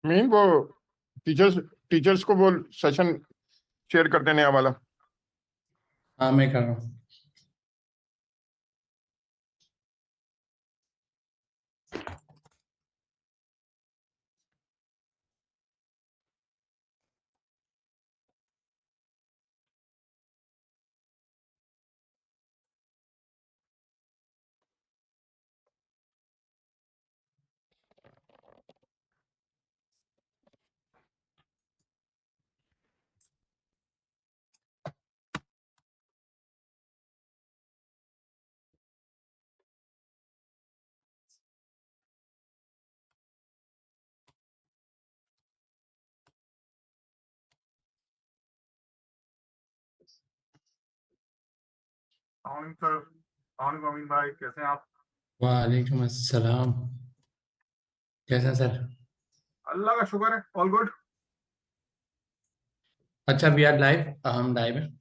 Mean वो teachers teachers को वो सेशन शेयर कर देने वाला। हाँ मैं कर रहा हूँ। सर, अमीन भाई कैसे हैं आप? वालेकुम अस्सलाम। कैसा है सर? अल्लाह का शुक्र है, ऑल गुड। अच्छा वी आर लाइव, हम लाइव हैं।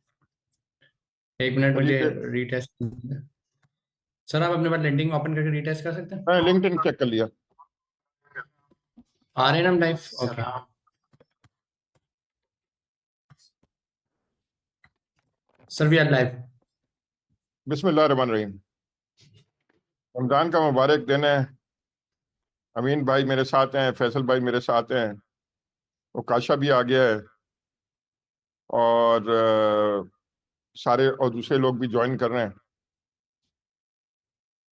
एक मिनट जी मुझे रीटेस्ट। सर आप अपने पास लिंक्डइन ओपन करके रीटेस्ट कर सकते हैं? मैं लिंक्डइन चेक कर लिया। आ रहे हैं ना हम live? Okay sir we are live. बिस्मिल्लाह रहमान रहीम। रमजान का मुबारक दिन है। अमीन भाई मेरे साथ हैं, फैसल भाई मेरे साथ हैं, काशा भी आ गया है, और सारे और दूसरे लोग भी ज्वाइन कर रहे हैं।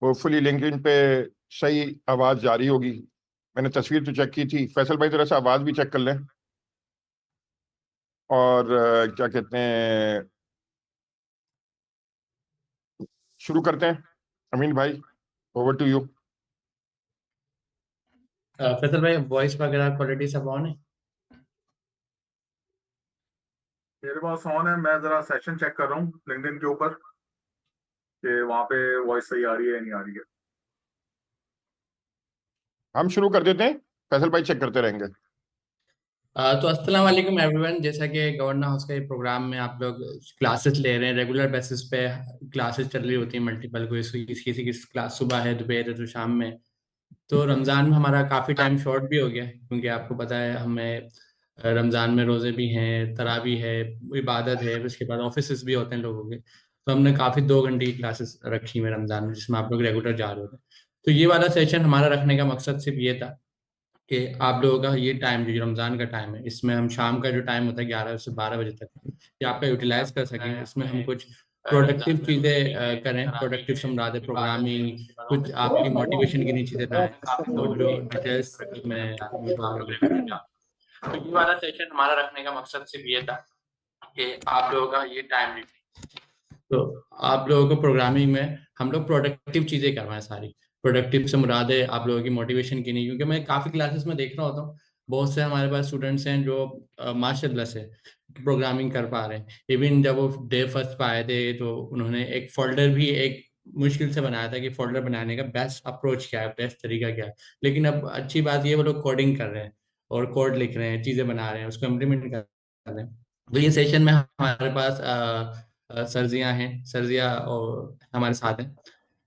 होपफुली लिंक्डइन पे सही आवाज़ जारी होगी। मैंने तस्वीर तो चेक की थी। फैसल भाई थोड़ा सा आवाज़ भी चेक कर लें। और क्या कहते हैं, शुरू करते हैं। अमीन भाई, ओवर टू यू। फैसल भाई वॉइस वगैरह क्वालिटी सब ऑन है? मेरे पास ऑन है, मैं जरा सेशन चेक कर रहा हूँ लिंक्डइन के ऊपर कि वहाँ पे वॉइस सही आ रही है या नहीं आ रही है। हम शुरू कर देते हैं, फैसल भाई चेक करते रहेंगे। तो अस्सलाम वालेकुम एवरीवन। जैसा कि गवर्नर हाउस के प्रोग्राम में आप लोग क्लासेस ले रहे हैं, रेगुलर बेसिस पे क्लासेस चल रही होती हैं मल्टीपल, कोई किसी की क्लास सुबह है, दोपहर है, तो शाम में। तो रमज़ान में हमारा काफ़ी टाइम शॉर्ट भी हो गया है, क्योंकि आपको पता है हमें रमज़ान में रोज़े भी हैं, तरावी है, इबादत है, उसके बाद ऑफिस भी होते हैं लोगों के। तो हमने काफ़ी 2 घंटे की क्लासेस रखी में रमज़ान में, जिसमें आप लोग रेगुलर जा रहे होते हैं। तो ये वाला सेशन हमारा रखने का मकसद सिर्फ ये था कि आप लोगों का ये टाइम जो रमज़ान का टाइम है, इसमें हम शाम का जो टाइम होता है 11 से 12 बजे तक, ये आपका यूटिलाइज कर सकें। इसमें हम कुछ प्रोडक्टिव चीज़ें करें, प्रोडक्टिव समझा दें, प्रोग्रामिंग, कुछ आपकी मोटिवेशन की चीज़ें लाएं। तो जो डिटेल्स में तो ये वाला सेशन हमारा रखने का मकसद सिर्फ ये था कि आप लोगों का ये टाइम, तो आप लोगों को प्रोग्रामिंग में हम लोग प्रोडक्टिव चीज़ें करवाएं सारी। प्रोडक्टिव से मुराद है आप लोगों की मोटिवेशन की नहीं, क्योंकि मैं काफ़ी क्लासेस में देख रहा होता हूँ, बहुत से हमारे पास स्टूडेंट्स हैं जो माशाल्लाह से प्रोग्रामिंग कर पा रहे हैं। इवन जब वो डे फर्स्ट पे आए थे तो उन्होंने एक फोल्डर भी एक मुश्किल से बनाया था कि फोल्डर बनाने का बेस्ट अप्रोच क्या है, बेस्ट तरीका क्या है। लेकिन अब अच्छी बात ये वो लोग कोडिंग कर रहे हैं और कोड लिख रहे हैं, चीज़ें बना रहे हैं, उसको इम्प्लीमेंट कर रहे हैं। तो ये सेशन में हमारे पास सर्जियाँ हैं, सर्जिया और हमारे साथ हैं,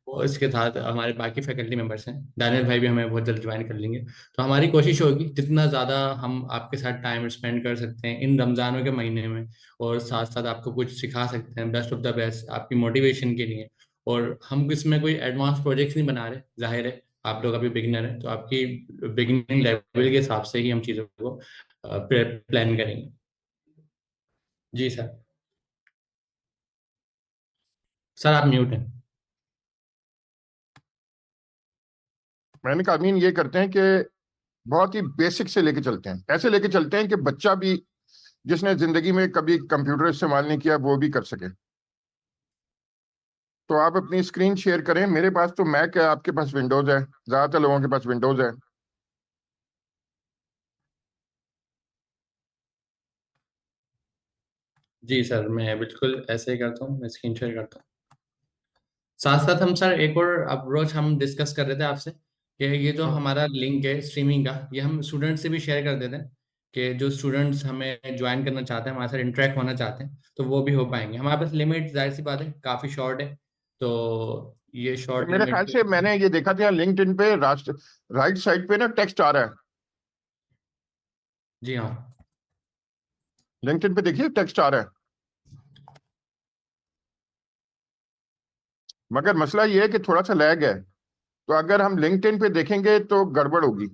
और इसके साथ हमारे बाकी फैकल्टी मेंबर्स हैं। दानियल भाई भी हमें बहुत जल्द ज्वाइन कर लेंगे। तो हमारी कोशिश होगी जितना ज़्यादा हम आपके साथ टाइम स्पेंड कर सकते हैं इन रमज़ानों के महीने में, और साथ साथ आपको कुछ सिखा सकते हैं बेस्ट ऑफ द बेस्ट आपकी मोटिवेशन के लिए। और हम इसमें कोई एडवांस प्रोजेक्ट्स नहीं बना रहे, जाहिर है आप लोग अभी बिगिनर हैं, तो आपकी बिगिनिंग लेवल के हिसाब से ही हम चीज़ों को प्लान करेंगे। जी सर। सर आप म्यूट हैं। मैंने कहा अमीन, ये करते हैं कि बहुत ही बेसिक से लेके चलते हैं, ऐसे लेके चलते हैं कि बच्चा भी जिसने जिंदगी में कभी कंप्यूटर इस्तेमाल नहीं किया वो भी कर सके। तो आप अपनी स्क्रीन शेयर करें। मेरे पास तो मैक है, आपके पास विंडोज है, ज्यादातर लोगों के पास विंडोज है। जी सर मैं बिल्कुल ऐसे ही करता हूँ, मैं स्क्रीन शेयर करता हूँ। साथ साथ हम सर एक और अप्रोच हम डिस्कस कर रहे थे आपसे कि ये जो हमारा लिंक है स्ट्रीमिंग का, ये हम स्टूडेंट से भी शेयर कर देते हैं कि जो स्टूडेंट्स हमें ज्वाइन करना चाहते हैं, हमारे साथ इंटरेक्ट होना चाहते हैं, तो वो भी हो पाएंगे। हमारे पास लिमिट जाहिर सी बात है काफ़ी शॉर्ट है, तो ये शॉर्ट मेरे ख्याल लिमिट। से मैंने ये देखा था लिंक्डइन पे राइट साइड पे ना टेक्स्ट आ रहा है। जी हाँ। लिंक्डइन पे देखिए टेक्स्ट आ रहा है, मगर मसला ये है कि थोड़ा सा लैग है, तो अगर हम लिंक्डइन पे देखेंगे तो गड़बड़ होगी।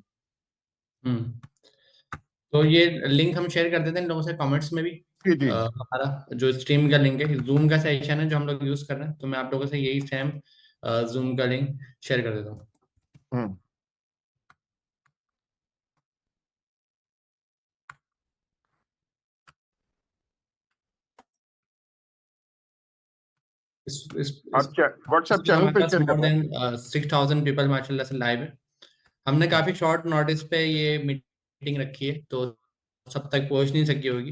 तो ये लिंक हम शेयर कर देते हैं इन लोगों से कमेंट्स में भी। जी जी। हमारा जो स्ट्रीम का लिंक है, जूम का सेशन है जो हम लोग यूज कर रहे हैं, तो मैं आप लोगों से यही सेम जूम का लिंक शेयर कर देता हूँ। हम्म। इस आप व्हाट्सएप इसमें चैनल हमारे पे पास शेयर कर मोर दें। देन 6,000 पीपल माशाल्लाह से लाइव है। हमने काफी शॉर्ट नोटिस पे ये मीटिंग रखी है, तो सब तक पहुंच नहीं सकी होगी,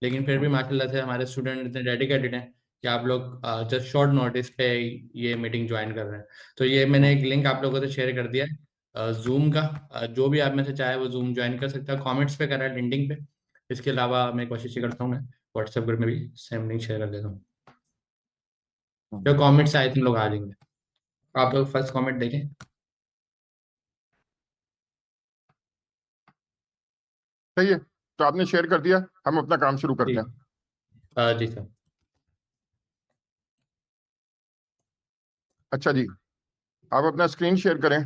लेकिन फिर भी माशाल्लाह से हमारे स्टूडेंट इतने डेडिकेटेड हैं कि आप लोग जस्ट शॉर्ट नोटिस पे ये मीटिंग ज्वाइन कर रहे हैं। तो ये मैंने एक लिंक आप लोगों से शेयर कर दिया है जूम का। जो भी आप में से चाहे वो जूम ज्वाइन कर सकता है, कमेंट्स पे करा है लिंक्डइन पे। इसके अलावा मैं कोशिश ये करता हूँ मैं व्हाट्सएप ग्रुप में भी सेम लिंक शेयर कर देता हूँ। जो कमेंट्स आए थे लोग आ जाएंगे, आप लोग फर्स्ट कमेंट देखें। सही है, तो आपने शेयर कर दिया, हम अपना काम शुरू जी करते हैं। जी सर। अच्छा जी, आप अपना स्क्रीन शेयर करें।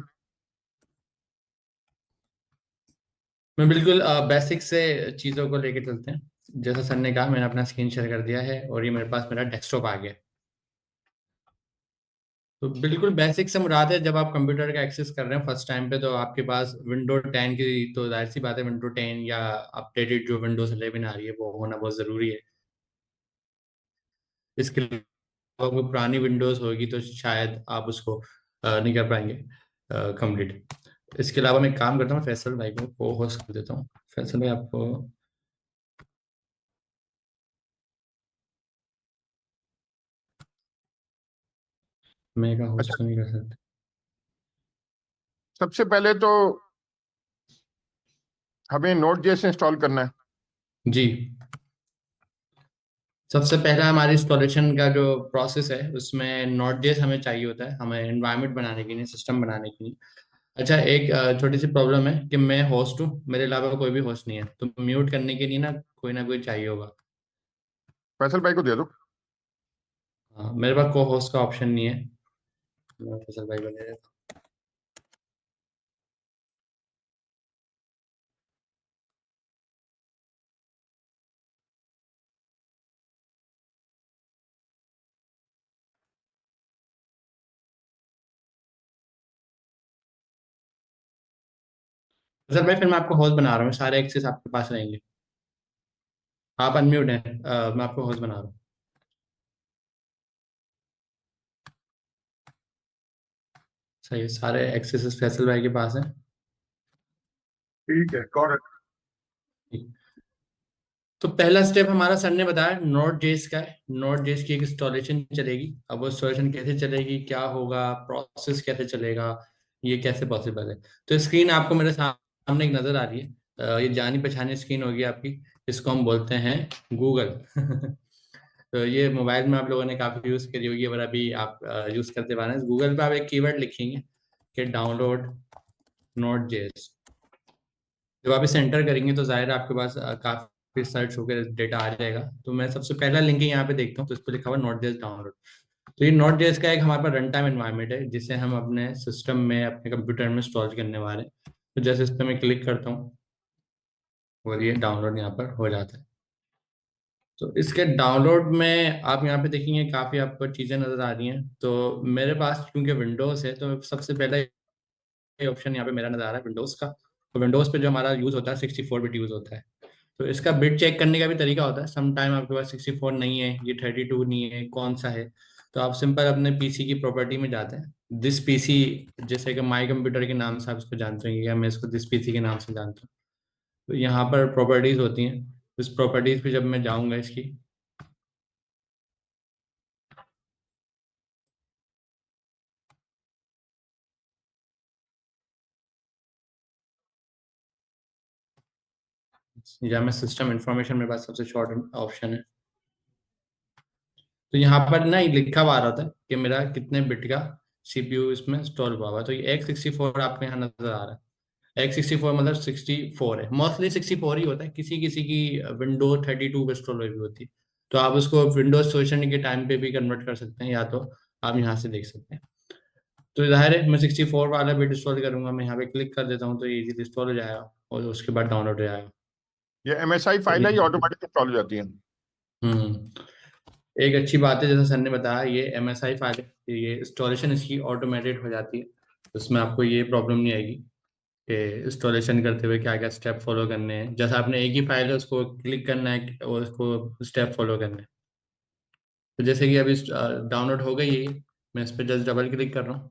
मैं बिल्कुल बेसिक से चीज़ों को लेके चलते हैं। जैसा सर ने कहा, मैंने अपना स्क्रीन शेयर कर दिया है और ये मेरे पास मेरा डेस्कटॉप आ गया है। तो बिल्कुल बेसिक से मुराद है, जब आप कंप्यूटर का एक्सेस कर रहे हैं फर्स्ट टाइम पे, तो आपके पास विंडो 10 की तो जाहिर सी बात है विंडो 10 या अपडेटेड जो विंडोज 11 आ रही है वो होना बहुत ज़रूरी है। इसके अलावा कोई पुरानी विंडोज होगी तो शायद आप उसको नहीं कर पाएंगे कंप्लीट। इसके अलावा मैं एक काम करता हूँ, फैसल भाई को होस्ट कर देता हूँ। फैसल भाई आपको मैं का अच्छा, होस्ट तो नहीं कर सकता। सबसे पहले तो हमें नोट जेएस इंस्टॉल करना है। जी, सबसे पहला हमारी इंस्टॉलेशन का जो प्रोसेस है उसमें नोट जेएस हमें चाहिए होता है, हमें एनवायरनमेंट बनाने के लिए, सिस्टम बनाने के लिए। अच्छा, एक छोटी सी प्रॉब्लम है कि मैं होस्ट हूँ, मेरे अलावा कोई भी होस्ट नहीं है, तो म्यूट करने के लिए ना कोई चाहिए होगा। फैसल भाई को दे दो। हाँ, मेरे पास को होस्ट का ऑप्शन नहीं है। मैं फैसल भाई को दे देता हूँ। फैसल भाई फिर मैं आपको होस्ट बना रहा हूँ, सारे एक्सेस आपके पास रहेंगे। आप अनम्यूट हैं, मैं आपको होस्ट बना रहा हूँ। सही है, सारे एक्सेस फैसल भाई के पास हैं। ठीक है, गॉट इट। तो पहला स्टेप हमारा सर ने बताया नोड जेएस का है। नोड जेएस की एक इंस्टॉलेशन चलेगी। अब वो इंस्टॉलेशन कैसे चलेगी, क्या होगा, प्रोसेस कैसे चलेगा, ये कैसे पॉसिबल है। तो स्क्रीन आपको मेरे सामने एक नजर आ रही है। ये जानी पहचानी स्क्रीन होगी आपकी। इसको हम बोलते हैं गूगल। तो ये मोबाइल में आप लोगों ने काफी यूज करी होगी, और अभी आप यूज करते पा रहे हैं। गूगल पे आप एक कीवर्ड लिखेंगे कि डाउनलोड नोड जेएस। जब आप इसे एंटर करेंगे तो जाहिर है आपके पास काफी सर्च होकर डेटा आ जाएगा। तो मैं सबसे पहला लिंक यहाँ पे देखता हूँ, तो इस पर लिखा हुआ नोट जेएस डाउनलोड। तो ये नोट जेएस का एक हमारे पास रन टाइम एनवायरनमेंट है जिसे हम अपने सिस्टम में, अपने कंप्यूटर में इंस्टॉल करने वाले हैं। तो जैसे इस पर मैं क्लिक करता हूँ और ये डाउनलोड यहाँ पर हो जाता है। तो इसके डाउनलोड में आप यहाँ पे देखेंगे काफी आपको चीजें नजर आ रही हैं। तो मेरे पास क्योंकि विंडोज है, तो सबसे पहला ये ऑप्शन यहाँ पे मेरा नजर आ रहा है विंडोज का। तो विंडोज पे जो हमारा यूज होता है 64 बिट यूज होता है। तो इसका बिट चेक करने का भी तरीका होता है। सम टाइम आपके पास 64 नहीं है, ये 32 नहीं है, कौन सा है। तो आप सिंपल अपने पीसी की प्रॉपर्टी में जाते हैं, दिस पीसी, जैसे कि माई कंप्यूटर के नाम से आप इसको जानते हैं, या मैं इसको दिस पीसी के नाम से जानता हूँ। तो यहाँ पर प्रॉपर्टीज होती हैं। इस प्रॉपर्टीज पे जब मैं जाऊँगा इसकी, या मैं सिस्टम इंफॉर्मेशन, मेरे पास सबसे शॉर्ट ऑप्शन है। तो यहाँ पर ना ये लिखा हुआ आ रहा था कि मेरा कितने बिट का सीपीयू इसमें इंस्टॉल हुआ हुआ है। तो ये x64 आपको यहाँ नजर आ रहा है। x64 मतलब 64 है, मोस्टली 64 ही होता है, किसी किसी की विंडो 32 पे इंस्टॉल हुई होती है, तो आप उसको विंडोज सोचने के टाइम पे भी कन्वर्ट कर सकते हैं, या तो आप यहाँ से देख सकते हैं। तो जाहिर है मैं 64 वाला बिट इंस्टॉल करूंगा, मैं यहाँ पे क्लिक कर देता हूँ तो ये इजीली इंस्टॉल हो जाएगा और उसके बाद डाउनलोड हो जाएगा। ये MSI तो फाइल है, ये ऑटोमेटिक इंस्टॉल हो जाती है? हम्म एक अच्छी बात है, जैसा सर ने बताया, ये MSI फाइल है, ये इंस्टॉलेशन इसकी ऑटोमेटेड हो जाती है, तो उसमें आपको ये प्रॉब्लम नहीं आएगी कि इंस्टॉलेशन करते हुए क्या क्या स्टेप फॉलो करने हैं, जैसा आपने एक ही फाइल है उसको क्लिक करना है और उसको स्टेप फॉलो करना है। तो जैसे कि अभी डाउनलोड हो गई है, मैं इस पर जस्ट डबल क्लिक कर रहा हूँ,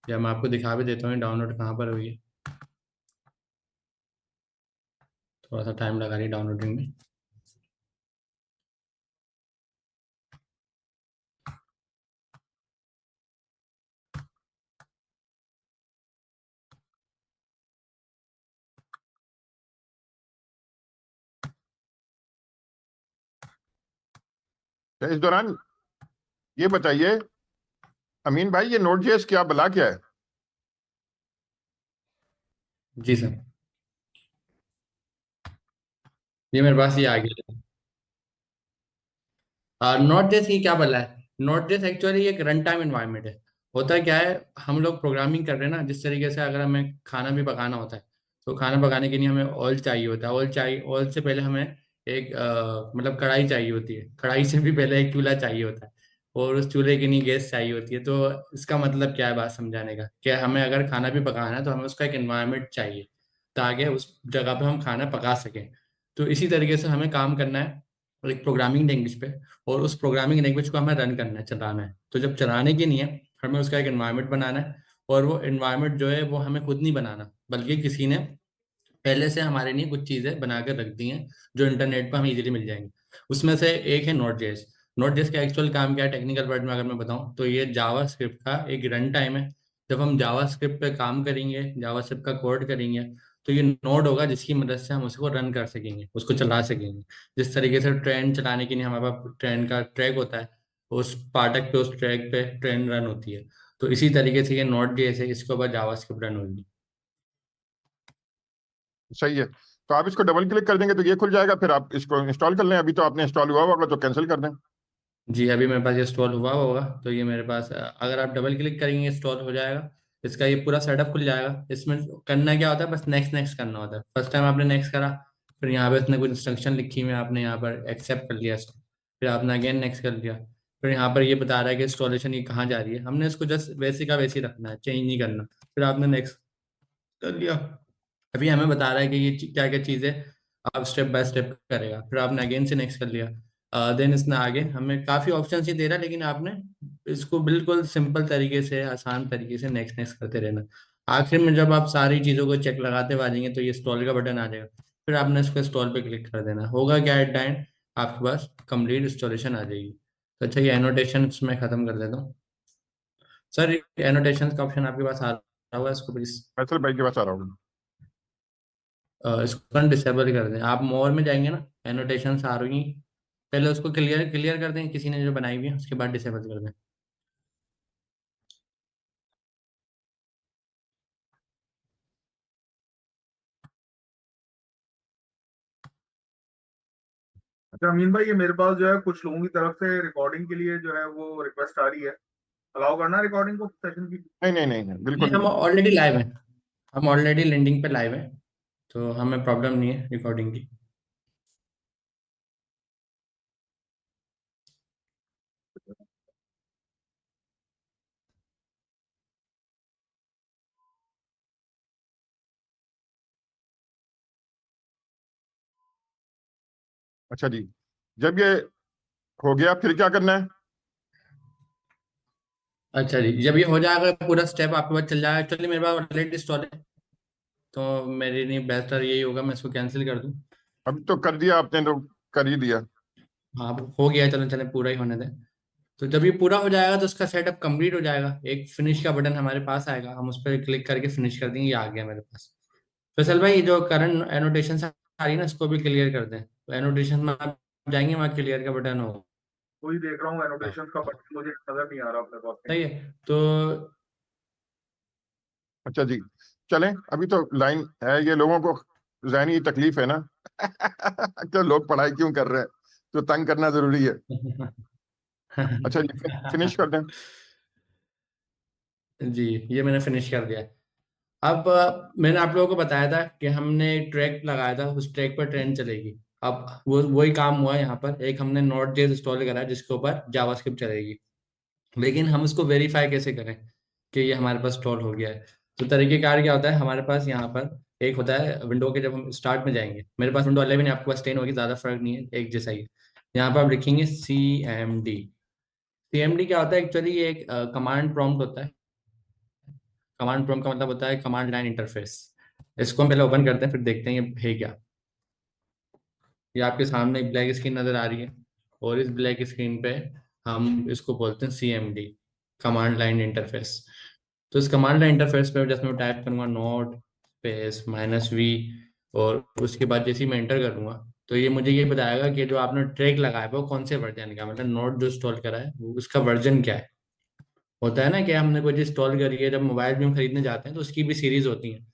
या मैं आपको दिखा भी देता हूँ डाउनलोड कहाँ पर हुई है। थोड़ा सा टाइम लगा रही है डाउनलोडिंग में। तो इस दौरान ये बताइए अमीन भाई, ये Node.js क्या बला क्या है? जी सर, ये मेरे पास ये आ गया। नोट जेएस की क्या भला है, नोट जेएस एक्चुअली एक रन टाइम इन्वायरमेंट है। होता है क्या है, हम लोग प्रोग्रामिंग कर रहे हैं ना, जिस तरीके से अगर हमें खाना भी पकाना होता है, तो खाना पकाने के लिए हमें ऑयल चाहिए होता है, ऑयल चाहिए, ऑयल से पहले हमें एक मतलब कढ़ाई चाहिए होती है, कढ़ाई से भी पहले एक चूल्हा चाहिए होता है, और उस चूल्हे के लिए गैस चाहिए होती है। तो इसका मतलब क्या है बात समझाने का, कि हमें अगर खाना भी पकाना है तो हमें उसका एक इन्वायरमेंट चाहिए ताकि उस जगह पे हम खाना पका सकें। तो इसी तरीके से हमें काम करना है एक प्रोग्रामिंग लैंग्वेज पे, और उस प्रोग्रामिंग लैंग्वेज को हमें रन करना है, चलाना है। तो जब चलाने के लिए हमें उसका एक एनवायरनमेंट बनाना है, और वो एनवायरनमेंट जो है वो हमें खुद नहीं बनाना, बल्कि किसी ने पहले से हमारे लिए कुछ चीज़ें बना कर रख दी हैं जो इंटरनेट पर हमें इजीली मिल जाएंगी। उसमें से एक है नोट जेएस। नोट जेएस का एक्चुअल काम क्या है, टेक्निकल वर्ड में अगर मैं बताऊं तो ये जावा स्क्रिप्ट का एक रन टाइम है। जब हम जावा स्क्रिप्ट पे काम करेंगे, जावा स्क्रिप्ट का कोड करेंगे, तो ये नोड होगा जिसकी मदद से हम उसको रन कर सकेंगे, उसको चला सकेंगे। जिस तरीके से ट्रेन चलाने के लिए हमारे पास ट्रेन का ट्रैक होता है, उस फाटक पे, उस ट्रैक पे ट्रेन रन होती है, तो इसी तरीके से ये नोट जेएस है, इसके ऊपर जावा स्क्रिप्ट रन होगी। सही है। तो आप इसको डबल क्लिक कर देंगे तो ये खुल जाएगा, फिर आप इसको इंस्टॉल कर लें। अभी तो आपने इंस्टॉल हुआ होगा तो कैंसिल कर दें। जी, अभी मेरे पास ये इंस्टॉल हुआ होगा, तो ये मेरे पास अगर आप डबल क्लिक करेंगे इंस्टॉल हो जाएगा। इसका ये पूरा सेटअप खुल जाएगा। इसमें करना क्या होता है, बस नेक्स्ट नेक्स्ट करना होता है। फर्स्ट टाइम आपने नेक्स्ट करा, फिर यहाँ पे इसने कुछ इंस्ट्रक्शन लिखी हुई है, आपने यहाँ पर एक्सेप्ट कर लिया इसको, फिर आपने अगेन नेक्स्ट कर लिया। फिर यहाँ पर ये बता रहा है कि इंस्टॉलेशन ये कहाँ जा रही है, हमने इसको जस्ट वैसे का वैसे ही रखना है, चेंज नहीं करना। फिर आपने नेक्स्ट कर लिया। अभी हमें बता रहा है कि ये क्या क्या चीज़ें आप स्टेप बाय स्टेप करेगा, फिर आपने अगेन से नेक्स्ट कर लिया। देन इसने आगे हमें काफ़ी ऑप्शन ही दे रहा है, लेकिन आपने इसको बिल्कुल सिंपल तरीके से, आसान तरीके से नेक्स्ट नेक्स्ट करते रहना। आखिर में जब आप सारी चीज़ों को चेक लगाते हुए आ जाएंगे तो ये इंस्टॉल का बटन आ जाएगा, फिर आपने इसको इंस्टॉल पे क्लिक कर देना। होगा क्या, एट द एंड आपके पास कंप्लीट इंस्टॉलेशन आ जाएगी। तो अच्छा, ये एनोटेशन मैं ख़त्म कर देता हूँ। सर, एनोटेशन का ऑप्शन आपके पास आ रहा होगा, इसको प्लीज़ फैसल भाई के पास आ रहा हूँ। इसको डिसेबल कर दें। आप मोर में जाएंगे ना, एनोटेशन आ रही, पहले उसको क्लियर क्लियर कर दें किसी ने जो बनाई हुई है, उसके बाद डिसेबल कर दें। अच्छा अमीन भाई, ये मेरे पास जो है कुछ लोगों की तरफ से रिकॉर्डिंग के लिए जो है वो रिक्वेस्ट आ रही है। अलाउ करना रिकॉर्डिंग को सेशन की? नहीं नहीं नहीं नहीं, नहीं, बिल्कुल हम नहीं। ऑलरेडी लाइव हैं, हम ऑलरेडी लैंडिंग पे लाइव हैं, तो हमें प्रॉब्लम नहीं है रिकॉर्डिंग की। अच्छा जी, जब ये हो गया फिर क्या करना है? अच्छा जी, जब ये हो जाएगा पूरा स्टेप आपके पास चल जाएगा। एक्चुअली मेरे पास ऑलरेडी इंस्टॉल है, तो मेरे लिए बेहतर यही होगा मैं इसको कैंसिल कर दूं। अभी तो कर दिया आपने, तो कर ही दिया। हाँ, अब हो गया, चलो चले पूरा ही होने दें। तो जब ये पूरा हो जाएगा तो उसका सेटअप कंप्लीट हो जाएगा, एक फिनिश का बटन हमारे पास आएगा, हम उस पर क्लिक करके फिनिश कर देंगे, ये आ गया मेरे पास। फैसल भाई, जो करंट एनोटेशन आ रही है ना, इसको भी क्लियर कर दें। तो एनोटेशन में आप जाएंगे, वहाँ क्लियर का बटन होगा। कोई देख रहा हूँ, एनोटेशन का बटन मुझे नजर नहीं आ रहा अपने पास में। सही है, तो अच्छा जी, चलें, अभी तो लाइन है, ये लोगों को ज़हनी तकलीफ है ना तो लोग पढ़ाई क्यों कर रहे हैं, तो तंग करना जरूरी है। अच्छा जी, फिनिश कर दें। जी, ये मैंने फिनिश कर दिया। अब मैंने आप लोगों को बताया था कि हमने एक ट्रैक लगाया था, उस ट्रैक पर ट्रेन चलेगी। अब वो वही काम हुआ यहाँ पर। एक हमने नोड जेस इंस्टॉल करा है जिसके ऊपर जावास्क्रिप्ट चलेगी, लेकिन हम उसको वेरीफाई कैसे करें कि ये हमारे पास इंस्टॉल हो गया है। तो तरीकेकार क्या होता है, हमारे पास यहाँ पर एक होता है विंडो के, जब हम स्टार्ट में जाएंगे, मेरे पास विंडो 11 है, आपके पास 10 होगी, ज़्यादा फर्क नहीं है, एक जैसा ही है। यहाँ पर आप लिखेंगे CMD। CMD क्या होता है एक्चुअली, ये एक कमांड प्रॉम्प्ट होता है। कमांड प्रॉम्प्ट का मतलब होता है कमांड लाइन इंटरफेस। इसको हम पहले ओपन करते हैं, फिर देखते हैं ये है क्या। ये आपके सामने एक ब्लैक स्क्रीन नजर आ रही है, और इस ब्लैक स्क्रीन पे हम इसको बोलते हैं CMD, कमांड लाइन इंटरफेस। तो इस कमांड लाइन इंटरफेस पे जैसे मैं टाइप करूंगा नोट स्पेस -v, और उसके बाद जैसे ही मैं एंटर करूंगा तो ये मुझे ये बताएगा कि जो आपने ट्रैक लगाया है वो कौन से वर्जन का, मतलब नोट जो इंस्टॉल करा है वो उसका वर्जन क्या है। होता है ना कि हमने कोई चीज इंस्टॉल करी है, जब मोबाइल भी हम खरीदने जाते हैं तो उसकी भी सीरीज होती है,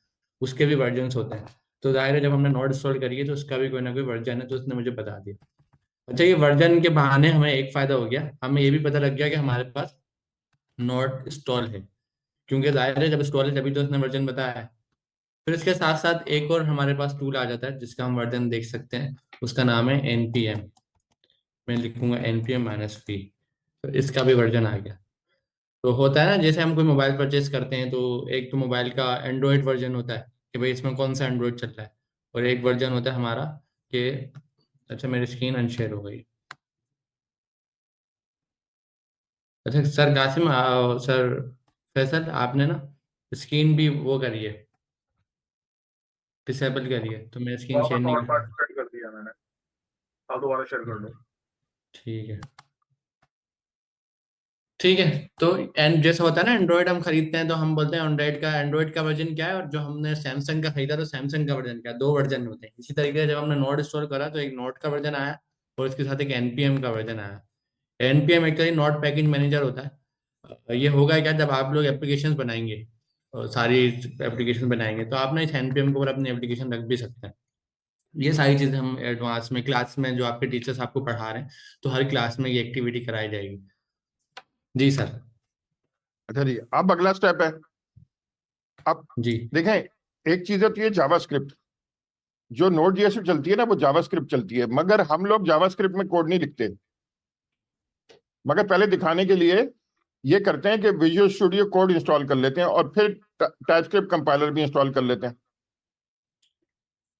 उसके भी वर्जन होते हैं। तो जाहिर है जब हमने नोट इंस्टॉल करी है तो उसका भी कोई ना कोई वर्जन है, तो उसने मुझे बता दिया। अच्छा, ये वर्जन के बहाने हमें एक फायदा हो गया, हमें ये भी पता लग गया कि हमारे पास नोट इंस्टॉल है, क्योंकि जाहिर है जब इंस्टॉल है तभी तो उसने वर्जन बताया है। फिर इसके साथ साथ एक और हमारे पास टूल आ जाता है जिसका हम वर्जन देख सकते हैं, उसका नाम है NPM। मैं लिखूंगा NPM-v, तो इसका भी वर्जन आ गया। तो होता है ना, जैसे हम कोई मोबाइल परचेज करते हैं तो एक तो मोबाइल का एंड्रॉयड वर्जन होता है कि भाई इसमें कौन सा एंड्रॉयड चल रहा है, और एक वर्जन होता है हमारा कि, अच्छा मेरी स्क्रीन अनशेयर हो गई। अच्छा सर कासिम, सर फैसल, आपने ना स्क्रीन भी वो करी है, डिसेबल करी है, तो मैं स्क्रीन शेयर वापस नहीं और कर रहा। पार्टिसिपेट कर दिया मैंने। आप दोबारा शेयर कर लो। ठीक है, ठीक है। तो एंड जैसा होता है ना, एंड्रॉयड हम खरीदते हैं तो हम बोलते हैं एंड्रॉयड का वर्जन क्या है, और जो हमने सैमसंग का खरीदा तो सैमसंग का वर्जन क्या है, दो वर्जन होते हैं। इसी तरीके से जब हमने नोट इंस्टॉल करा तो एक नोट का वर्जन आया, और इसके साथ एक NPM का वर्जन आया। NPM actually note package manager होता है। ये होगा क्या, जब आप लोग एप्लीकेशन बनाएंगे और सारी एप्लीकेशन बनाएंगे तो आप ना इस NPM के ऊपर अपनी एप्लीकेशन रख भी सकते हैं। ये सारी चीजें हम एडवांस में क्लास में, जो आपके टीचर्स आपको पढ़ा रहे हैं, तो हर क्लास में ये एक्टिविटी कराई जाएगी। जी सर। अच्छा जी, अब अगला स्टेप है। अब जी देखें, एक चीज होती है जावास्क्रिप्ट, जो नोड जेएस पे चलती है ना, वो जावास्क्रिप्ट चलती है, मगर हम लोग जावास्क्रिप्ट में कोड नहीं लिखते। मगर पहले दिखाने के लिए ये करते हैं कि विजुअल स्टूडियो कोड इंस्टॉल कर लेते हैं और फिर टाइपस्क्रिप्ट कंपाइलर भी इंस्टॉल कर लेते हैं।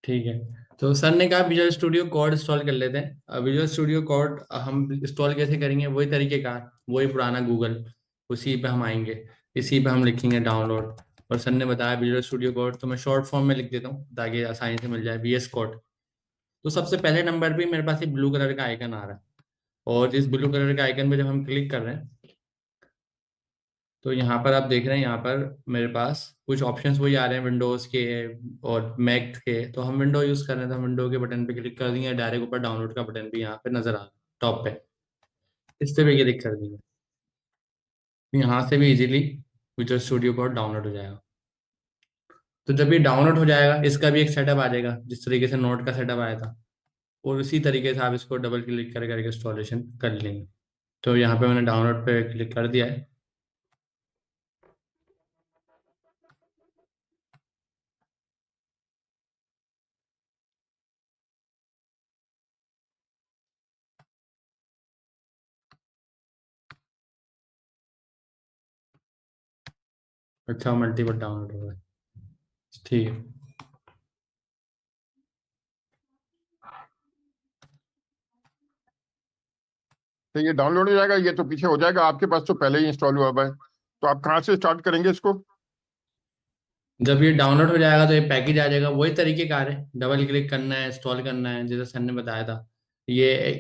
ठीक है। तो सर ने कहा विजुअल स्टूडियो कोड इंस्टॉल कर लेते हैं। विजुअल स्टूडियो कोड हम इंस्टॉल कैसे करेंगे, वही तरीके का, वही पुराना गूगल, उसी पे हम आएंगे, इसी पे हम लिखेंगे डाउनलोड। और सर ने बताया विजुअल स्टूडियो कोड, तो मैं शॉर्ट फॉर्म में लिख देता हूँ ताकि आसानी से मिल जाए, VS कोड। तो सबसे पहले नंबर पे मेरे पास एक ब्लू कलर का आइकन आ रहा है, और इस ब्लू कलर के आइकन पे जब हम क्लिक कर रहे हैं तो यहाँ पर आप देख रहे हैं, यहाँ पर मेरे पास कुछ ऑप्शंस वही आ रहे हैं विंडोज के और मैक के। तो हम विंडो यूज कर रहे हैं तो हम विंडो के बटन पे क्लिक कर देंगे, डायरेक्ट ऊपर डाउनलोड का बटन भी यहाँ पे नजर आ रहा है टॉप पे, इस पे भी क्लिक कर देंगे, यहाँ से भी easily visual studio code download हो जाएगा। तो जब ये डाउनलोड हो जाएगा, इसका भी एक सेटअप आ जाएगा जिस तरीके से नोट का सेटअप आया था, और उसी तरीके से आप इसको डबल क्लिक कर करके इंस्टॉलेशन कर लेंगे। तो यहाँ पे मैंने डाउनलोड पे क्लिक कर दिया है। अच्छा, मल्टीपल डाउनलोड हो गया, ठीक है। तो ये डाउनलोड हो जाएगा, ये तो पीछे हो जाएगा, आपके पास तो पहले ही इंस्टॉल हुआ हुआ है। तो आप कहाँ से स्टार्ट करेंगे इसको? जब ये डाउनलोड हो जाएगा तो ये पैकेज आ जाएगा, वही तरीके कार है, डबल क्लिक करना है, इंस्टॉल करना है, जैसे सर ने बताया था। ये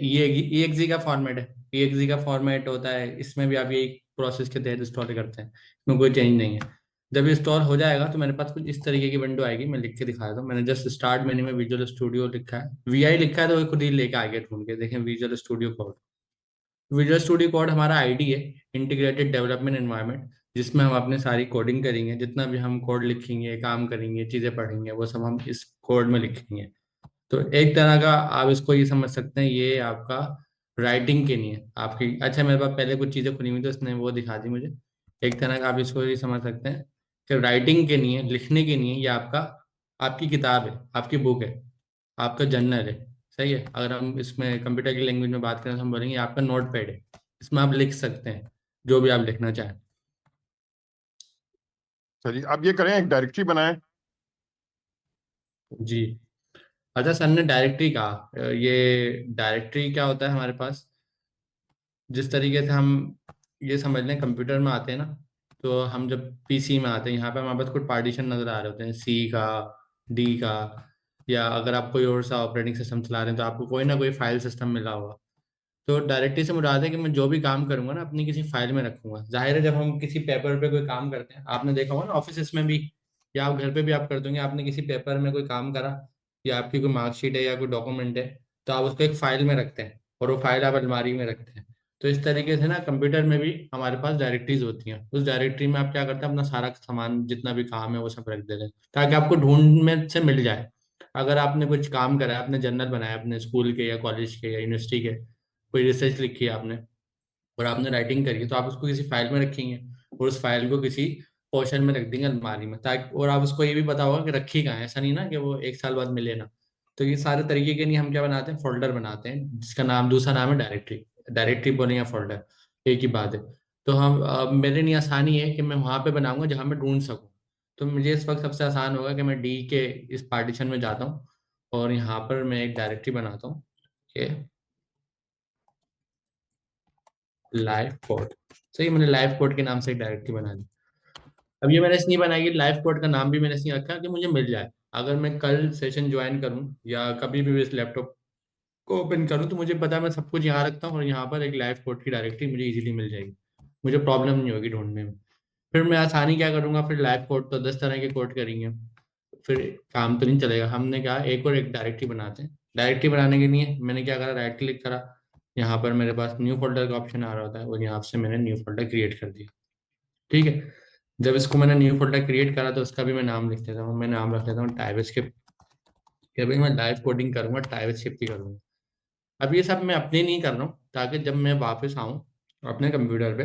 EXE का फॉर्मेट है, EXE का फॉर्मेट होता है, इसमें भी आप ये प्रोसेस के तहत इंस्टॉल करते हैं, इसमें कोई चेंज नहीं है। जब ये इंस्टॉल हो जाएगा तो मेरे पास कुछ इस तरीके की विंडो आएगी, मैं लिख के दिखाया था, मैंने जस्ट स्टार्ट मेन्यू में विजुअल स्टूडियो लिखा है, VI लिखा है, तो वो खुद ही लेके आ गया ढूंढ के, देखें visual studio code. Visual studio code हमारा ID है, इंटीग्रेटेड डेवलपमेंट एनवायरनमेंट। जिसमें हम अपने सारी कोडिंग करेंगे, जितना भी हम कोड लिखेंगे, काम करेंगे, चीज़ें पढ़ेंगे, वो सब हम इस कोड में लिखेंगे। तो एक तरह का आप इसको ये समझ सकते हैं, ये आपका राइटिंग के लिए आपकी। अच्छा, मेरे पास पहले कुछ चीज़ें खुली हुई तो उसने वो दिखा दी मुझे। एक तरह का आप इसको ये समझ सकते हैं कि राइटिंग के लिए, लिखने के लिए ये आपका, आपकी किताब है, आपकी बुक है, आपका जर्नल है। सही है। अगर हम इसमें कंप्यूटर की लैंग्वेज में बात करें तो हम बोलेंगे आपका नोट पैड है, इसमें आप लिख सकते हैं जो भी आप लिखना चाहें। चलिए अब ये करें, एक डायरेक्टरी बनाएं। जी। अच्छा, सर ने डायरेक्टरी कहा, ये डायरेक्टरी क्या होता है हमारे पास? जिस तरीके से हम ये समझ लें, कंप्यूटर में आते हैं ना, तो हम जब पीसी में आते हैं, यहाँ पे हमारे पास कुछ पार्टीशन नजर आ रहे होते हैं, सी का, डी का, या अगर आप कोई और सा ऑपरेटिंग सिस्टम चला रहे हैं तो आपको कोई ना कोई फाइल सिस्टम मिला होगा। तो डायरेक्टरी से मुराद है कि मैं जो भी काम करूंगा ना, अपनी किसी फाइल में रखूंगा। जाहिर है, जब हम किसी पेपर पे कोई काम करते हैं, आपने देखा होगा ना ऑफिस में भी, या आप घर पे भी आप करते होंगे, आपने किसी पेपर में कोई काम करा, या आपकी कोई मार्कशीट है या कोई डॉक्यूमेंट है, तो आप उसको एक फाइल में रखते हैं और वो फाइल आप अलमारी में रखते हैं। तो इस तरीके से ना कंप्यूटर में भी हमारे पास डायरेक्टरीज होती हैं। उस डायरेक्टरी में आप क्या करते हैं, अपना सारा सामान जितना भी काम है वो सब रख देते हैं, ताकि आपको ढूंढ में से मिल जाए। अगर आपने कुछ काम करा है, आपने जर्नल बनाया अपने स्कूल के या कॉलेज के या यूनिवर्सिटी के, कोई रिसर्च लिखी है आपने और आपने राइटिंग करी है, तो आप उसको किसी फाइल में रखेंगे और उस फाइल को किसी पोर्शन में रख देंगे अलमारी में, ताकि, और आप उसको ये भी पता होगा कि रखी कहाँ है। ऐसा नहीं ना कि वो एक साल बाद मिले ना। तो ये सारे तरीके के लिए हम क्या बनाते हैं, फोल्डर बनाते हैं, जिसका नाम, दूसरा नाम है डायरेक्टरी। डायरेक्टरी बोले या फोल्डर, एक ही बात है। तो हम मेरे लिए आसानी है कि मैं वहां पे बनाऊंगा जहां मैं ढूंढ सकूं। तो मुझे इस वक्त सबसे आसान होगा कि मैं डी के इस पार्टीशन में जाता हूँ और यहाँ पर मैं एक डायरेक्टरी बनाता हूँ, ये लाइव कोड। सही, मैंने लाइव कोड के नाम से एक डायरेक्टरी बना दी। अब ये मैंने इसलिए बनाई कि लाइव कोड का नाम भी मैंने इसलिए रखा कि मुझे मिल जाए। अगर मैं कल सेशन ज्वाइन करूं या कभी भी इस लैपटॉप को ओपन करूं, तो मुझे पता है मैं सब कुछ यहाँ रखता हूँ और यहाँ पर एक लाइव कोड की डायरेक्टरी मुझे इजीली मिल जाएगी। मुझे प्रॉब्लम नहीं होगी ढूंढने में। फिर मैं आसानी क्या करूंगा, फिर लाइव कोड तो 10 तरह के कोड करेंगे, फिर काम तो नहीं चलेगा। हमने कहा एक और एक डायरेक्टरी बनाते हैं। डायरेक्टरी बनाने के लिए मैंने क्या करा, राइट क्लिक करा, यहाँ पर मेरे पास न्यू फोल्डर का ऑप्शन आ रहा होता है और यहाँ से मैंने न्यू फोल्डर क्रिएट कर दिया। ठीक है। जब इसको मैंने न्यू फोल्डर क्रिएट करा तो उसका भी मैं नाम लिख देता हूँ। मैं नाम रख लेता हूँ टाइपस्क्रिप्ट, कि भाई मैं लाइव कोडिंग करूंगा, टाइपस्क्रिप्ट ही करूंगा। अब ये सब मैं अपने नहीं कर रहा हूँ, ताकि जब मैं वापस आऊँ अपने कंप्यूटर पे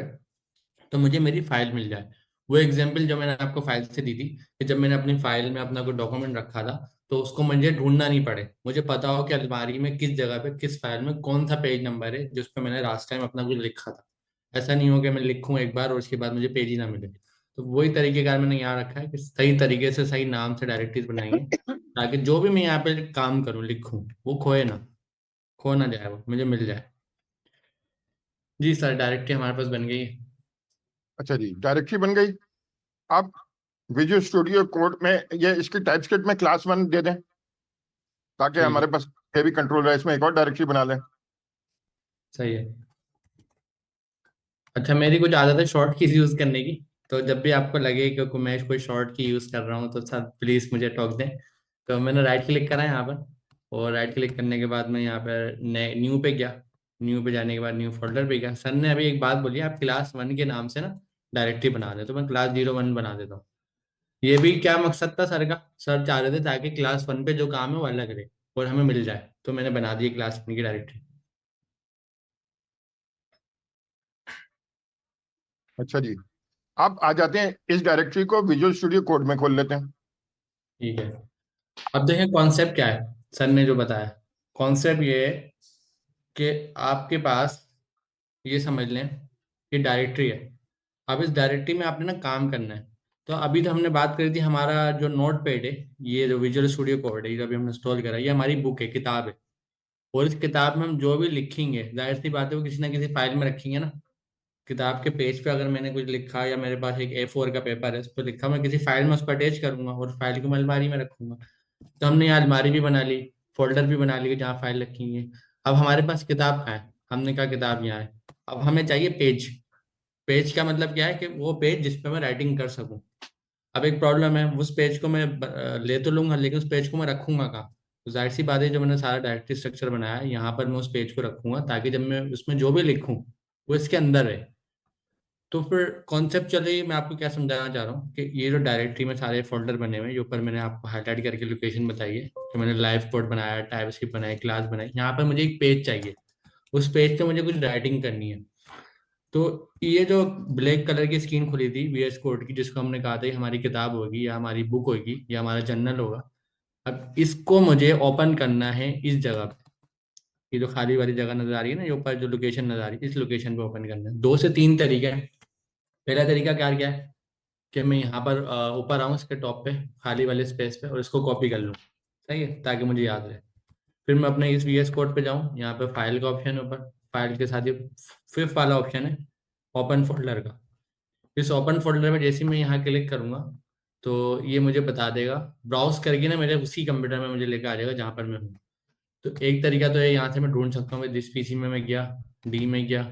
तो मुझे मेरी फाइल मिल जाए। वो एग्जाम्पल जो मैंने आपको फाइल से दी थी, कि जब मैंने अपनी फाइल में अपना कोई डॉक्यूमेंट रखा था, तो उसको मुझे ढूंढना नहीं पड़े, मुझे पता हो कि अलमारी में किस जगह पे, किस फाइल में कौन सा पेज नंबर है जिस पे मैंने लास्ट टाइम अपना कुछ लिखा था। ऐसा नहीं हो कि मैं लिखूं एक बार और उसके बाद मुझे पेज ही ना मिले। तो वही तरीकेकार मैंने यहाँ रखा है कि सही तरीके से सही नाम से डायरेक्टरीज बनाएंगे, ताकि जो भी मैं यहाँ पे काम करूँ, लिखूं, वो खोए ना, खो ना जाए, वो मुझे मिल जाए। जी सर, डायरेक्टरी हमारे पास बन गई है। अच्छा जी, डायरेक्टरी बन गई। अब विजुअल स्टूडियो कोड में ये इसकी टाइपस्क्रिप्ट में क्लास 1 दे दें, ताकि ठीक है। हमारे पास ये भी कंट्रोल है, इसमें एक और डायरेक्टरी बना लें। सही है। अच्छा, मेरी कुछ आदत है शॉर्ट कीज यूज करने की। तो जब भी आपको लगे कि मैं कोई शॉर्ट की यूज कर रहा हूँ, तो सर प्लीज मुझे टोक दें। तो मैंने राइट क्लिक करा यहाँ पर, और राइट क्लिक करने के बाद मैं यहाँ पर न्यू पे गया। न्यू पे जाने के बाद न्यू फोल्डर पे गया। सर ने अभी एक बात बोली, आप क्लास 1 के नाम से ना डायरेक्टरी बना दे, तो मैं क्लास 01 बना देता हूँ। ये भी क्या मकसद था सर का, सर चाह रहे थे ताकि क्लास 1 पे जो काम है वो अलग रहे और हमें मिल जाए, तो मैंने बना दी क्लास 1 की डायरेक्टरी। अच्छा जी, अब आ जाते हैं, इस डायरेक्टरी को विजुअल स्टूडियो कोड में खोल लेते हैं। ठीक है। अब देखें कॉन्सेप्ट क्या है। सर ने जो बताया, कॉन्सेप्ट ये है कि आपके पास, ये समझ लें कि डायरेक्टरी है। अब इस डायरेक्टरी में आपने ना काम करना है। तो अभी तो हमने बात करी थी, हमारा जो नोट पैड है, ये जो विजुअल स्टूडियो कोड है, ये जो अभी हमने इंस्टॉल करा है, ये हमारी बुक है, किताब है। और इस किताब में हम जो भी लिखेंगे, जाहिर सी बात है वो किसी ना किसी फाइल में रखेंगे ना। किताब के पेज पे अगर मैंने कुछ लिखा, या मेरे पास एक A4 का पेपर है, उस पर लिखा, मैं किसी फाइल में उसको अटैच करूंगा और फाइल को मैं अलमारी में रखूंगा। तो हमने यहाँ अलमारी भी बना ली, फोल्डर भी बना ली जहाँ फाइल रखेंगे। अब हमारे पास किताब कहाँ है, हमने कहा किताब यहाँ है। अब हमें चाहिए पेज। पेज का मतलब क्या है, कि वो पेज जिस पे मैं राइटिंग कर सकूं। अब एक प्रॉब्लम है, उस पेज को मैं ले तो लूंगा, लेकिन उस पेज को मैं रखूंगा कहाँ? तो जाहिर सी बात है, जो मैंने सारा डायरेक्टरी स्ट्रक्चर बनाया है, यहाँ पर मैं उस पेज को रखूंगा, ताकि जब मैं उसमें जो भी लिखूं वो इसके अंदर है। तो फिर कॉन्सेप्चुअली मैं आपको क्या समझाना चाह रहा हूँ कि ये जो डायरेक्टरी में सारे फोल्डर बने हुए हैं, ये ऊपर मैंने आपको हाईलाइट करके लोकेशन बताई है कि मैंने लाइव कोड बनाया, टाइपस्क्रिप्ट बनाई, क्लास बनाई। यहाँ पर मुझे एक पेज चाहिए, उस पेज पे मुझे कुछ राइटिंग करनी है। तो ये जो ब्लैक कलर की स्क्रीन खुली थी VS कोड की, जिसको हमने कहा था ये हमारी किताब होगी या हमारी बुक होगी या हमारा जर्नल होगा, अब इसको मुझे ओपन करना है इस जगह पे। ये जो खाली वाली जगह नजर आ रही है ना, ये ऊपर जो लोकेशन नजर आ रही है, इस लोकेशन पे ओपन करना है। 2 से 3 तरीके हैं। पहला तरीका क्या है कि मैं यहाँ पर ऊपर आऊँ इसके टॉप पे खाली वाले स्पेस पे और इसको कॉपी कर लूँ, सही है, ताकि मुझे याद रहे। फिर मैं अपने इस VS कोड पे जाऊँ, यहाँ पे फाइल का ऑप्शन है ऊपर, फाइल के साथ ही फिफ्थ वाला ऑप्शन है ओपन फोल्डर का। इस ओपन फोल्डर में जैसे ही मैं यहाँ क्लिक करूंगा तो ये मुझे बता देगा, ब्राउज करके ना मेरे उसी कंप्यूटर में मुझे लेकर आ जाएगा जहाँ पर मैं हूँ। तो एक तरीका तो है, यहाँ से मैं ढूंढ सकता हूँ जिस PC में मैं गया, डी में गया,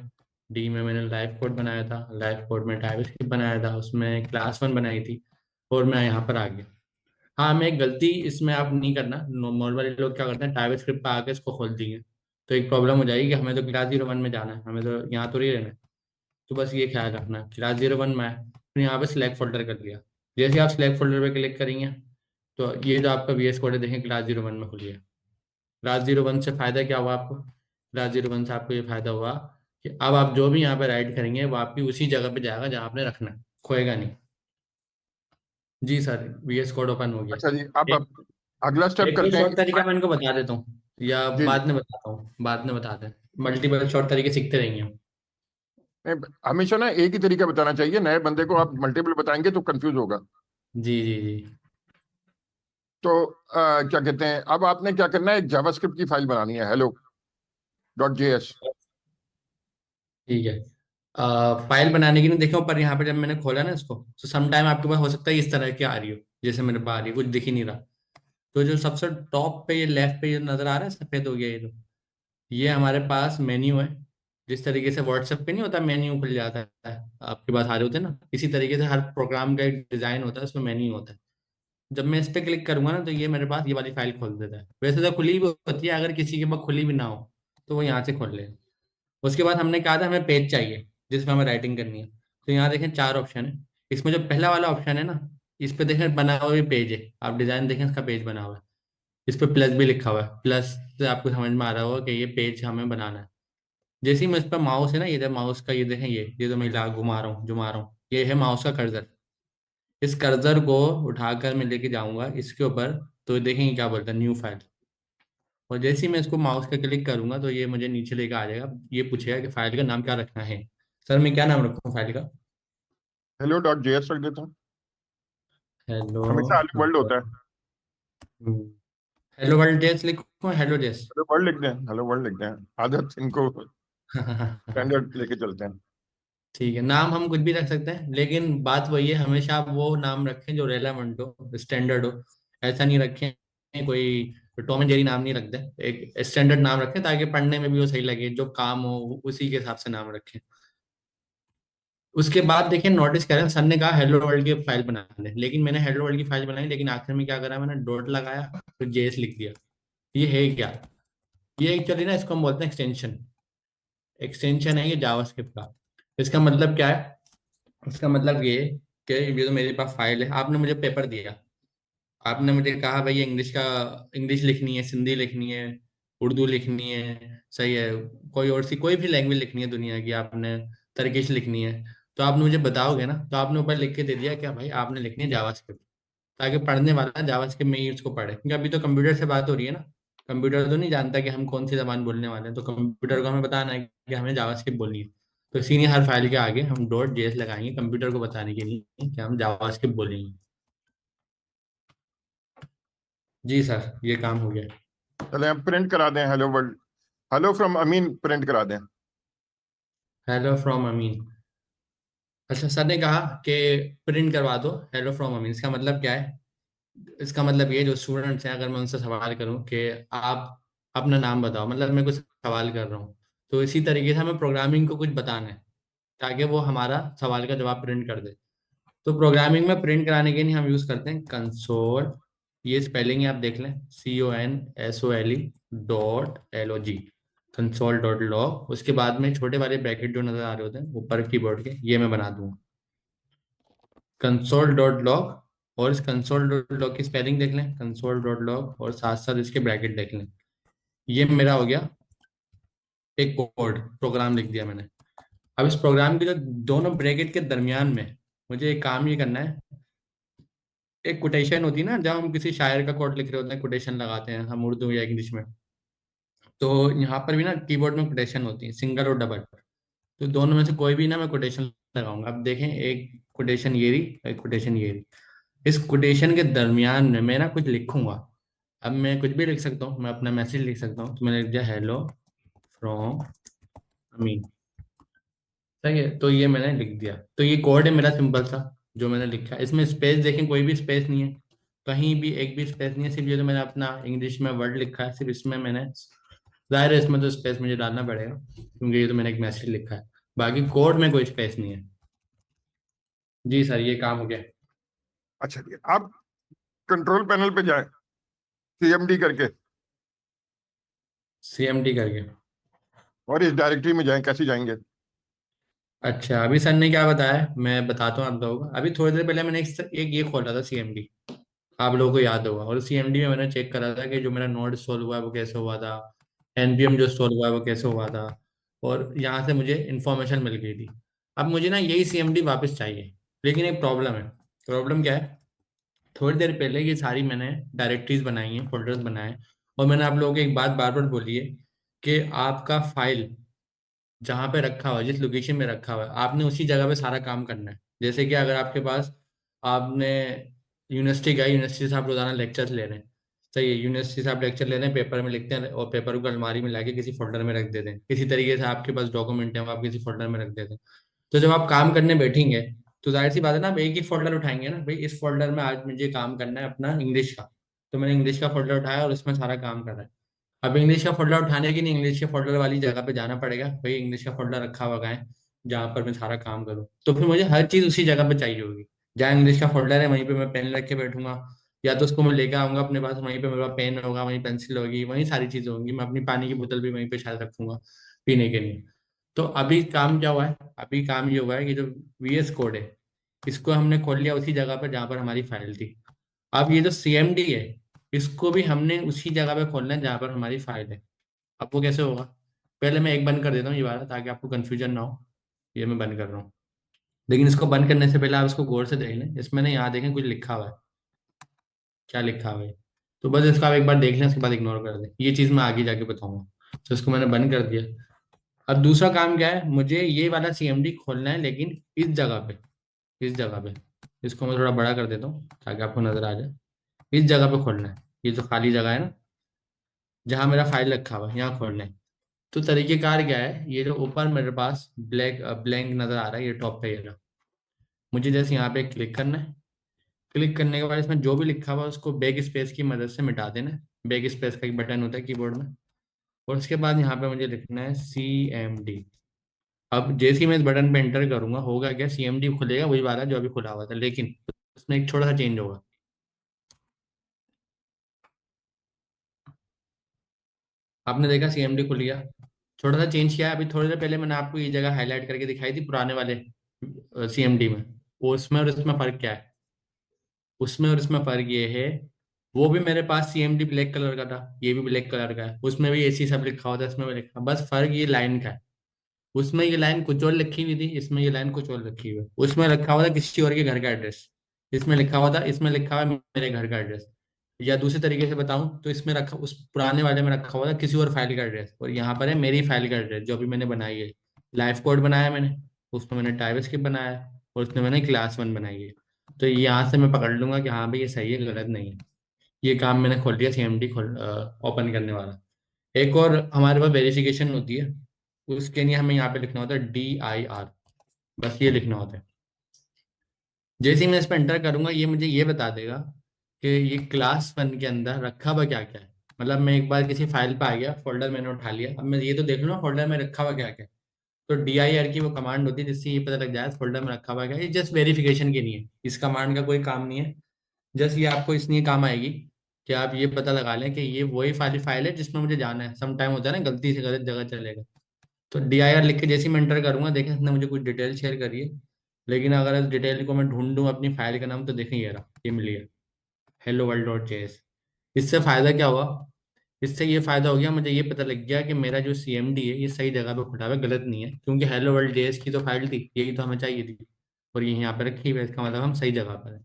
डी में मैंने लाइव कोड बनाया था, लाइव कोड में टाइपस्क्रिप्ट बनाया था, उसमें क्लास 1 बनाई थी, और मैं यहाँ पर आ गया। हाँ, मैं एक गलती इसमें आप नहीं करना, नॉर्मली लोग क्या करते हैं टाइपस्क्रिप्ट पे आके इसको खोल देंगे, तो एक प्रॉब्लम हो जाएगी कि हमें तो क्लास 0 1 में जाना है, हमें तो यहाँ तो नहीं रहना है। तो बस ये ख्याल रखना, क्लास 0 1 में है, फिर यहाँ पे सिलेक्ट फोल्डर कर लिया। जैसे आप सिलेक्ट फोल्डर पे क्लिक करेंगे तो ये जो आपका VS कोड है देखें क्लास 0 1 में खुल गया। क्लास 0 1 से फायदा क्या हुआ आपको? क्लास 0 1 से आपको ये फायदा हुआ कि अब आप जो भी यहाँ पे राइट करेंगे वो आपकी उसी जगह पे जाएगा जहाँ आपने रखना है, खोएगा नहीं। जी सर, VS कोड ओपन हो गया। अच्छा जी, एक अब अगला स्टेप एक कोई करते हैं शॉर्ट तरीका मैं इनको बता देता हूँ, या जी जी। बाद में बताता हूँ, बाद में बताते हैं, मल्टीपल शॉर्ट तरीके सीखते रहेंगे हम। हमेशा ना एक ही तरीका बताना चाहिए, नए बंदे को आप मल्टीपल बताएंगे तो कंफ्यूज होगा। जी जी जी। तो क्या कहते हैं, अब आपने क्या करना है, एक जावास्क्रिप्ट की फाइल बनानी है, hello.js। ठीक है। फाइल बनाने की नहीं, देखो पर यहाँ पे जब मैंने खोला ना इसको, तो सम टाइम आपके पास हो सकता है इस तरह की आ रही हो, जैसे मेरे पास आ रही है, कुछ दिख ही नहीं रहा। तो जो सबसे टॉप पे ये लेफ्ट पे ये नजर आ रहा है सफेद हो गया ये, तो ये हमारे पास मेन्यू है। जिस तरीके से व्हाट्सएप पे नहीं होता मेन्यू खुल जाता है, आपके पास आ रहे होते हैं ना, इसी तरीके से हर प्रोग्राम का एक डिजाइन होता है, उसमें मेन्यू होता है। जब मैं इस पे क्लिक करूंगा ना तो ये मेरे पास ये वाली फाइल खोल देता है। वैसे तो खुली भी होती है, अगर किसी के पास खुली भी ना हो तो वो यहाँ से खोल ले। उसके बाद हमने कहा था हमें पेज चाहिए जिसमें हमें राइटिंग करनी है, तो यहाँ देखें 4 ऑप्शन है। इसमें जो पहला वाला ऑप्शन है ना, इस पे देखें बना हुआ भी पेज है, आप डिजाइन देखें इसका पेज बना हुआ है, इस पे प्लस भी लिखा हुआ है, प्लस से आपको समझ में आ रहा होगा कि ये पेज हमें बनाना है। जैसे ही मैं इस पर माउस है ना, ये माउस का ये देखें, ये तो मैं घुमा रहा हूँ घुमा रहा हूँ, ये है माउस का कर्सर। इस कर्सर को उठाकर मैं लेके जाऊंगा इसके ऊपर, तो ये देखेंगे क्या बोलता है, न्यू फाइल। और जैसे ही मैं इसको माउस का क्लिक करूंगा तो ये मुझे नीचे लेकर आ जाएगा, ये पूछेगा कि फाइल का नाम क्या रखना है। सर मैं क्या नाम रखूँ फाइल का? hello.js रख देता हूँ, हेलो, हमेशा हेलो वर्ल्ड होता है। हेलो वर्ल्ड जेस लिखूँ, हेलो जेस? हेलो वर्ल्ड लिख दें, हेलो वर्ल्ड लिख दें, आदत इनको स्टैंडर्ड लेके चलते हैं। ठीक है, नाम हम कुछ भी रख सकते हैं, लेकिन बात वही है, हमेशा आप वो नाम रखें जो रेलेवेंट हो, स्टैंडर्ड हो। ऐसा नहीं रखें कोई टॉम एंड जेरी नाम नहीं रखते, एक स्टैंडर्ड नाम रखें ताकि पढ़ने में भी वो सही लगे, जो काम हो उसी के हिसाब से नाम रखें। उसके बाद देखिए नोटिस करें, सर ने कहा हेलो वर्ल्ड की फाइल बना दे, लेकिन मैंने हेलो वर्ल्ड की फाइल बनाई, लेकिन आखिर में क्या करा, मैंने डॉट लगाया फिर जेएस लिख दिया। ये है क्या? ये एक्चुअली ना इसको हम बोलते हैं एक्सटेंशन। एक्सटेंशन है ये जावास्क्रिप्ट का। इसका मतलब क्या है? इसका मतलब ये कि ये तो मेरे पास फाइल है, आपने मुझे पेपर दिया, आपने मुझे कहा भाई इंग्लिश लिखनी है, सिंधी लिखनी है, उर्दू लिखनी है, सही है, कोई और सी कोई भी लैंग्वेज लिखनी है दुनिया की, आपने तर्किश लिखनी है, तो आपने मुझे बताओगे ना, तो आपने ऊपर लिख के दे दिया क्या भाई आपने लिखनी है जावास्क्रिप्ट, ताकि पढ़ने वाला जावास्क्रिप्ट में ही उसको पढ़े, क्योंकि अभी तो कंप्यूटर से बात हो रही है ना। कंप्यूटर तो नहीं जानता कि हम कौन सी जबान बोलने वाले हैं, तो कंप्यूटर को हमें बताना है कि हमें जावास्क्रिप्ट बोलनी है। तो इसीलिए हर फाइल के आगे हम डॉट जेएस लगाएंगे कंप्यूटर को बताने के लिए कि हम जावास्क्रिप्ट बोलेंगे। जी सर, ये काम हो गया। चले हम प्रिंट करा दें hello world, hello from Amin print करा दें। Hello from Amin. अच्छा, सर ने कहा कि प्रिंट करवा दो हेलो फ्रॉम अमीन, इसका मतलब क्या है? इसका मतलब ये जो स्टूडेंट्स हैं, अगर मैं उनसे सवाल करूं कि आप अपना नाम बताओ, मतलब मैं कुछ सवाल कर रहा हूँ, तो इसी तरीके से हमें प्रोग्रामिंग को कुछ बताना है ताकि वो हमारा सवाल का जवाब प्रिंट कर दे। तो प्रोग्रामिंग में प्रिंट कराने के लिए हम यूज करते हैं कंसोल, ये स्पेलिंग है आप देख लें, CONSOLE .LOG, console dot log, उसके बाद में छोटे वाले ब्रैकेट जो नजर आ रहे होते हैं ऊपर कीबोर्ड के, ये मैं बना दूंगा कंसोल डॉट लॉग। और इस कंसोल डॉट लॉग की स्पेलिंग देख लें, कंसोल डॉट लॉग, और साथ साथ इसके ब्रैकेट देख लें। ये मेरा हो गया एक कोड, प्रोग्राम लिख दिया मैंने। अब इस प्रोग्राम के जो दोनों ब्रैकेट के दरमियान में मुझे एक काम ये करना है। एक कोटेशन होती है ना, जब हम किसी शायर का कोट लिख रहे होते हैं, कोटेशन लगाते हैं हम उर्दू या इंग्लिश में। तो यहाँ पर भी ना कीबोर्ड में कोटेशन होती है, सिंगल और डबल। तो दोनों में से कोई भी ना मैं कोटेशन लगाऊंगा। अब देखें, एक कोटेशन ये रही, एक कोटेशन ये रही। इस कोटेशन के दरमियान में मैं ना कुछ लिखूंगा। अब मैं कुछ भी लिख सकता हूँ, मैं अपना मैसेज लिख सकता हूँ। तो मैंने लिख दिया हेलो फ्रॉम अमीन। सही है, तो ये मैंने लिख दिया। तो ये कोड है मेरा सिंपल सा जो मैंने लिखा है। इसमें स्पेस देखें, कोई भी स्पेस नहीं है, कहीं भी एक भी स्पेस नहीं है। सिर्फ ये जो मैंने अपना इंग्लिश में वर्ड लिखा है, सिर्फ इसमें मैंने, जाहिर है इसमें तो स्पेस मुझे डालना पड़ेगा क्योंकि ये तो मैंने एक मैसेज लिखा है। बाकी कोड में कोई स्पेस नहीं है। जी सर, ये काम हो गया। अच्छा जी, आप कंट्रोल पैनल पे जाएं, CMD करके, CMD करके। और इस डायरेक्टरी में जाएं। कैसे जाएंगे? अच्छा, अभी सर ने क्या बताया है मैं बताता हूँ आप लोगों को। अभी थोड़ी देर पहले मैंने एक ये खोला था CMD, आप लोगों को याद होगा। और CMD में मैंने चेक करा था कि जो मेरा नोड इंस्टॉल हुआ है वो कैसे हुआ था, NPM जो इंस्टॉल हुआ है वो कैसे हुआ था। और यहाँ से मुझे इन्फॉर्मेशन मिल गई थी। अब मुझे ना यही CMD वापस चाहिए, लेकिन एक प्रॉब्लम है। प्रॉब्लम क्या है? थोड़ी देर पहले ये सारी मैंने डायरेक्टरीज बनाई हैं, फोल्डर्स बनाए हैं, और मैंने आप लोगों को एक बात बार बार बोली है कि आपका फाइल जहाँ पे रखा हुआ है, जिस लोकेशन में रखा हुआ है, आपने उसी जगह पे सारा काम करना है। जैसे कि अगर आपके पास, आपने यूनिवर्सिटी गए, यूनिवर्सिटी से आप रोजाना लेक्चर्स ले रहे हैं, सही है, यूनिवर्सिटी से आप लेक्चर ले रहे हैं, पेपर में लिखते हैं और पेपर को अलमारी में लाके किसी फोल्डर में रख देते हैं। किसी तरीके से आपके पास डॉक्यूमेंट है वो आप किसी फोल्डर में रख देते हैं। तो जब आप काम करने बैठेंगे तो जाहिर सी बात है ना, आप एक ही फोल्डर उठाएंगे ना, भाई इस फोल्डर में आज मुझे काम करना है अपना इंग्लिश का। तो मैंने इंग्लिश का फोल्डर उठाया और उसमें सारा काम कर रहा है। अब इंग्लिश का फोल्डर उठाने के लिए इंग्लिश के फोल्डर वाली जगह पे जाना पड़ेगा, भाई इंग्लिश का फोल्डर रखा हुआ है जहाँ पर मैं सारा काम करूँ। तो फिर मुझे हर चीज उसी जगह पे चाहिए होगी। जहाँ इंग्लिश का फोल्डर है वहीं पे मैं पेन रख के बैठूंगा, या तो उसको मैं लेकर आऊंगा अपने पास, वहीं पे मेरे पास पेन होगा, वहीं पेंसिल होगी, वहीं सारी चीजें होंगी। मैं अपनी पानी की बोतल भी वहीं पे शायद रखूंगा पीने के लिए। तो अभी काम क्या हुआ है? अभी काम ये हुआ है कि जो VS कोड है, इसको हमने खोल लिया उसी जगह पर जहाँ पर हमारी फाइल थी। अब ये जो CMD है, इसको भी हमने उसी जगह पे खोलना है जहाँ पर हमारी फाइल है। अब वो कैसे होगा? पहले मैं एक बंद कर देता हूँ ये वाला, ताकि आपको कंफ्यूजन ना हो। ये मैं बंद कर रहा हूँ, लेकिन इसको बंद करने से पहले आप इसको गौर से देख लें। इसमें ना यहाँ देखें कुछ लिखा हुआ है, क्या लिखा हुआ है? तो बस इसको आप एक बार देख लें, उसके बाद इग्नोर कर दें। ये चीज़ मैं आगे जाके बताऊंगा। तो इसको मैंने बंद कर दिया। अब दूसरा काम क्या है, मुझे ये वाला CMD खोलना है, लेकिन इस जगह पे, इस जगह पे, इसको मैं थोड़ा बड़ा कर देता हूँ ताकि आपको नजर आ जाए। इस जगह पे खोलना है, ये जो खाली जगह है ना जहाँ मेरा फाइल रखा हुआ है, यहाँ खोलना है। तो तरीकेकार क्या है, ये जो ऊपर मेरे पास ब्लैंक नजर आ रहा है, ये टॉप पे ये रहा। मुझे जैसे यहाँ पे क्लिक करना है। क्लिक करने के बाद इसमें जो भी लिखा हुआ है उसको बैक स्पेस की मदद से मिटा देना है। बैक स्पेस का एक बटन होता है कीबोर्ड में। और उसके बाद यहाँ पे मुझे लिखना है CMD। अब जैसे ही मैं इस बटन पे एंटर करूंगा, होगा क्या, CMD खुलेगा वही वाला जो अभी खुला हुआ था, लेकिन उसमें एक छोटा सा चेंज होगा। आपने देखा CMD खुल गया, छोटा सा चेंज किया है। अभी थोड़ी देर पहले मैंने आपको ये जगह हाईलाइट करके दिखाई थी पुराने वाले CMD में। वो उसमें और इसमें फर्क क्या है? उसमें और इसमें फर्क ये है, वो भी मेरे पास CMD ब्लैक कलर का था, ये भी ब्लैक कलर का है। उसमें भी ऐसी सब लिखा हुआ था, इसमें भी लिखा, बस फर्क ये लाइन का है। उसमें ये लाइन कुछ और लिखी हुई थी, इसमें ये लाइन कुछ और लिखी हुई है। उसमें लिखा हुआ था किसी और के घर का एड्रेस, इसमें लिखा हुआ था, इसमें लिखा हुआ है मेरे घर का एड्रेस। या दूसरे तरीके से बताऊं तो इसमें रखा, उस पुराने वाले में रखा हुआ था किसी और फाइल का एड्रेस, और यहाँ पर है मेरी फाइल का एड्रेस जो अभी मैंने बनाई है। लाइफ कोड बनाया है मैंने, उसमें मैंने टाइपस्क्रिप्ट बनाया है, और उसमें मैंने क्लास 1 बनाई है। तो यहाँ से मैं पकड़ लूंगा कि हाँ भाई ये सही है, गलत नहीं है। ये काम मैंने खोल दिया CMD खोल ओपन करने वाला। एक और हमारे पास वेरिफिकेशन होती है, उसके लिए हमें यहाँ पे लिखना होता है DIR, बस ये लिखना होता है। जैसे ही मैं इस पर एंटर करूंगा, ये मुझे ये बता देगा कि ये क्लास 1 के अंदर रखा हुआ क्या क्या है। मतलब मैं एक बार किसी फाइल पे आ गया, फोल्डर मैंने उठा लिया, अब मैं ये तो देख लूँ फोल्डर में रखा हुआ क्या क्या है। तो DIR की वो कमांड होती है जिससे ये पता लग जाए फोल्डर में रखा हुआ क्या है। ये जस्ट वेरिफिकेशन के लिए है, इस कमांड का कोई काम नहीं है। जस्ट ये आपको इसलिए काम आएगी कि आप ये पता लगा लें कि ये वही फाइल है जिसमें मुझे जाना है। सम टाइम होता है ना, गलती से गलत जगह चलेगा। तो DIR लिख के जैसे ही मैं एंटर करूंगा, देखें इसने मुझे कुछ डिटेल शेयर करी है, लेकिन अगर इस डिटेल को मैं ढूंढूं अपनी फाइल का नाम, तो देखें ये रहा, ये मिल गया, helloworld.js। इससे फायदा क्या हुआ? इससे ये फायदा हो गया, मुझे ये पता लग गया कि मेरा जो CMD है ये सही जगह पे खुला हुआ है, गलत नहीं है, क्योंकि हेलो वर्ल्ड JS की तो फाइल थी, यही तो हमें चाहिए थी, और ये यहाँ पे रखी हुई है, इसका मतलब हम सही जगह पर है।